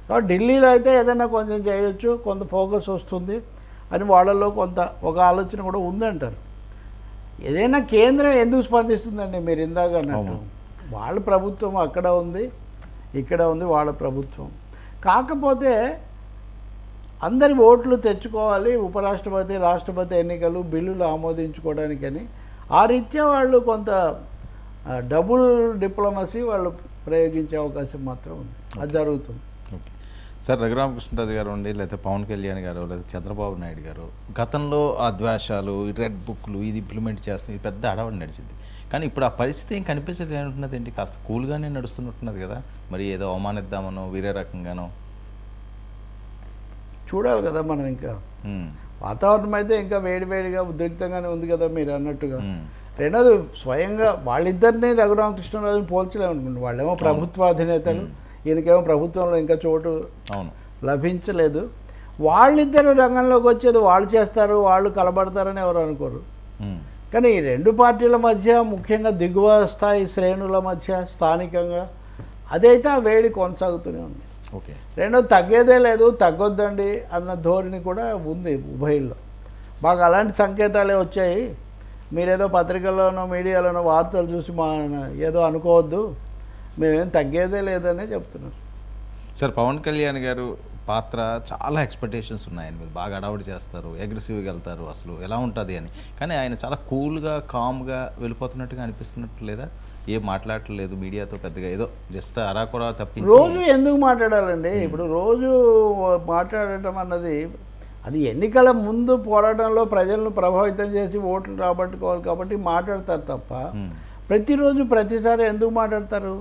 S2: కాబట్టి ఢిల్లీలో అయితే ఏదైనా కొంచెం చేయొచ్చు, కొంత ఫోకస్ వస్తుంది అని వాళ్ళల్లో కొంత ఒక ఆలోచన కూడా ఉందంటారు. ఏదైనా కేంద్రం ఎందుకు స్పందిస్తుందండి, మీరు ఇందాక అన్నట్టు వాళ్ళ ప్రభుత్వం అక్కడ ఉంది, ఇక్కడ ఉంది వాళ్ళ ప్రభుత్వం. కాకపోతే అందరి ఓట్లు తెచ్చుకోవాలి, ఉపరాష్ట్రపతి రాష్ట్రపతి ఎన్నికలు బిల్లులు ఆమోదించుకోవడానికని ఆ రీత్యా వాళ్ళు కొంత డబుల్ డిప్లొమసీ వాళ్ళు ప్రయోగించే అవకాశం మాత్రం ఉంది, అది జరుగుతుంది.
S1: ఓకే సార్, రఘురామకృష్ణరాజు గారు ఉండి, లేకపోతే పవన్ కళ్యాణ్ గారు, లేదా చంద్రబాబు నాయుడు గారు గతంలో ఆ ద్వేషాలు, రెడ్ బుక్లు ఇది ఇంప్లిమెంట్ చేస్తుంది, ఇది పెద్ద అడవడి నడిచింది. కానీ ఇప్పుడు ఆ పరిస్థితి ఏం కనిపించలేనున్నది ఏంటి, కాస్త కూల్గానే నడుస్తున్నట్టున్నది కదా, మరి ఏదో అవమానిద్దామనో వేరే రకంగానో
S2: చూడాలి కదా మనం. ఇంకా వాతావరణం అయితే ఇంకా వేడివేడిగా ఉద్రిక్తంగానే ఉంది కదా మీరు అన్నట్టుగా. రెండోది స్వయంగా వాళ్ళిద్దరినీ రఘురామకృష్ణరాజుని పోల్చలేమనుకుంటున్నాను. వాళ్ళేమో ప్రభుత్వ అధినేతలు, ఈయనకేమో ప్రభుత్వంలో ఇంకా చోటు లభించలేదు. వాళ్ళిద్దరు రంగంలోకి వచ్చేది వాళ్ళు చేస్తారు, వాళ్ళు కలబడతారని ఎవరు అనుకోరు. కానీ ఈ రెండు పార్టీల మధ్య, ముఖ్యంగా దిగువ స్థాయి శ్రేణుల మధ్య స్థానికంగా అదైతే ఆ వేడి కొనసాగుతూనే ఉంది.
S1: ఓకే,
S2: రెండోది తగ్గేదే లేదు, తగ్గొద్దండి అన్న ధోరణి కూడా ఉంది ఉభయల్లో. మాకు అలాంటి సంకేతాలే వచ్చాయి, మీరేదో పత్రికల్లోనో మీడియాలోనో వార్తలు చూసి మా ఏదో అనుకోవద్దు, మేమేం తగ్గేదే లేదనే చెప్తున్నారు.
S1: సార్, పవన్ కళ్యాణ్ గారు పాత్ర చాలా ఎక్స్పెక్టేషన్స్ ఉన్నాయి ఆయన మీద, బాగా అడవుడు చేస్తారు, అగ్రెసివ్గా వెళ్తారు, అసలు ఎలా ఉంటుంది అని. కానీ ఆయన చాలా కూల్గా కామ్గా వెళ్ళిపోతున్నట్టుగా అనిపిస్తున్నట్టు లేదా, ఏం మాట్లాడట్లేదు మీడియాతో పెద్దగా, ఏదో జస్ట్ అరాకొరా తప్పించి.
S2: రోజు ఎందుకు మాట్లాడాలండి, ఇప్పుడు రోజు మాట్లాడటం అన్నది అది ఎన్నికల ముందు పోరాటంలో ప్రజలను ప్రభావితం చేసి ఓట్లు రాబట్టుకోవాలి కాబట్టి మాట్లాడతారు తప్ప ప్రతిరోజు ప్రతిసారి ఎందుకు మాట్లాడతారు.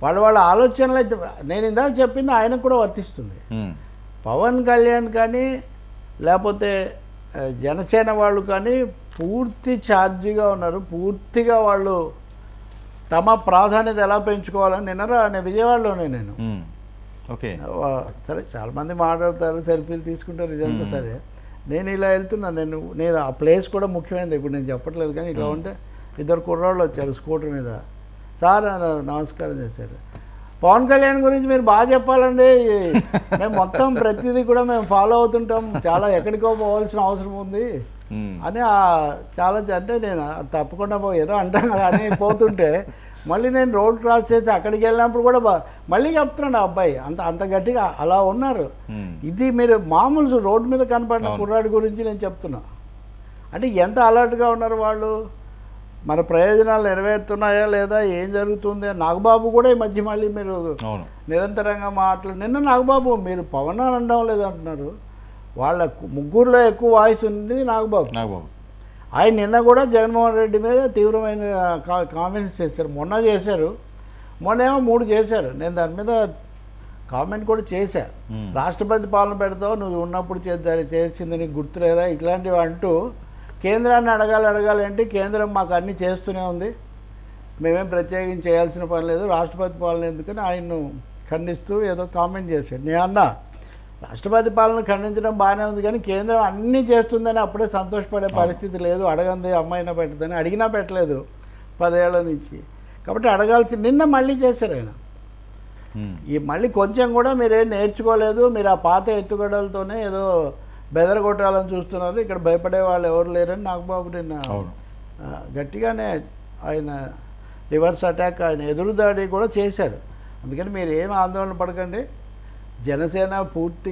S2: వాళ్ళ ఆలోచనలు నేను ఇందాక చెప్పింది ఆయనకు కూడా వర్తిస్తుంది. పవన్ కళ్యాణ్ కానీ లేకపోతే జనసేన వాళ్ళు కానీ పూర్తి ఛార్జీగా ఉన్నారు, పూర్తిగా వాళ్ళు తమ ప్రాధాన్యత ఎలా పెంచుకోవాలని. నిన్న విజయవాడలోనే నేను
S1: ఓకే
S2: సరే చాలామంది మాట్లాడతారు, సెల్ఫీలు తీసుకుంటారు, ఇదంతా సరే. నేను ఇలా వెళ్తున్నాను, నేను ఆ ప్లేస్ కూడా ముఖ్యమైనది, ఇప్పుడు నేను చెప్పట్లేదు. కానీ ఇలా ఉంటే ఇద్దరు కుర్రాళ్ళు వచ్చారు స్కూటర్ మీద, సార్ నమస్కారం చేశారు. పవన్ కళ్యాణ్ గురించి మీరు బాగా చెప్పాలండి, మేము మొత్తం ప్రతిదీ కూడా మేము ఫాలో అవుతుంటాం, చాలా ఎక్కడికో పోవాల్సిన అవసరం ఉంది అని చాలా అంటే నేను తప్పకుండా ఏదో అంటాను కదా అని పోతుంటే మళ్ళీ నేను రోడ్ క్రాస్ చేసి అక్కడికి వెళ్ళినప్పుడు కూడా మళ్ళీ చెప్తున్నాడు ఆ అబ్బాయి, అంత గట్టిగా అలా ఉన్నారు. ఇది మీరు మామూలు రోడ్డు మీద కనపడిన కుర్రాడి గురించి నేను చెప్తున్నా. అంటే ఎంత అలర్ట్గా ఉన్నారు వాళ్ళు, మన ప్రయోజనాలు నెరవేరుతున్నాయా లేదా, ఏం జరుగుతుంది. నాగబాబు కూడా ఈ మధ్య మళ్ళీ మీరు నిరంతరంగా నిన్న నాగబాబు మీరు పవన్ అనడం లేదంటున్నారు, వాళ్ళ ముగ్గురులో ఎక్కువ వాయిస్ ఉంది నాగబాబు. ఆయన నిన్న కూడా జగన్మోహన్ రెడ్డి మీద తీవ్రమైన కామెంట్స్ చేశారు, మొన్న చేశారు, మొన్న ఏమో 3 చేశారు. నేను దాని మీద కామెంట్ కూడా చేశా. రాష్ట్రపతి పాలన పెడతావు, నువ్వు ఉన్నప్పుడు చేసింది నీకు గుర్తులేదా, ఇట్లాంటివి అంటూ కేంద్రాన్ని అడగాలంటే కేంద్రం మాకు అన్నీ చేస్తూనే ఉంది, మేమేం ప్రత్యేకించి చేయాల్సిన పని లేదు, రాష్ట్రపతి పాలన ఎందుకని ఆయన్ను ఖండిస్తూ ఏదో కామెంట్ చేశాడు. నేను అన్నా రాష్ట్రపతి పాలన ఖండించడం బాగానే ఉంది, కానీ కేంద్రం అన్నీ చేస్తుందని అప్పుడే సంతోషపడే పరిస్థితి లేదు. అడగంది అమ్మాయినా పెట్టదని, అడిగినా పెట్టలేదు 10 ఏళ్ల నుంచి. కాబట్టి అడగాల్సి నిన్న మళ్ళీ చేశారు ఆయన. ఈ మళ్ళీ కొంచెం కూడా మీరేం నేర్చుకోలేదు, మీరు ఆ పాత ఎత్తుగడలతోనే ఏదో బెదరగొట్టాలని చూస్తున్నారు, ఇక్కడ భయపడే వాళ్ళు ఎవరు లేరని నాగబాబు నిన్న గట్టిగానే ఆయన రివర్స్ అటాక్, ఆయన ఎదురుదాడి కూడా చేశారు. అందుకని మీరు ఏం ఆందోళన పడకండి. జనసేన పూర్తి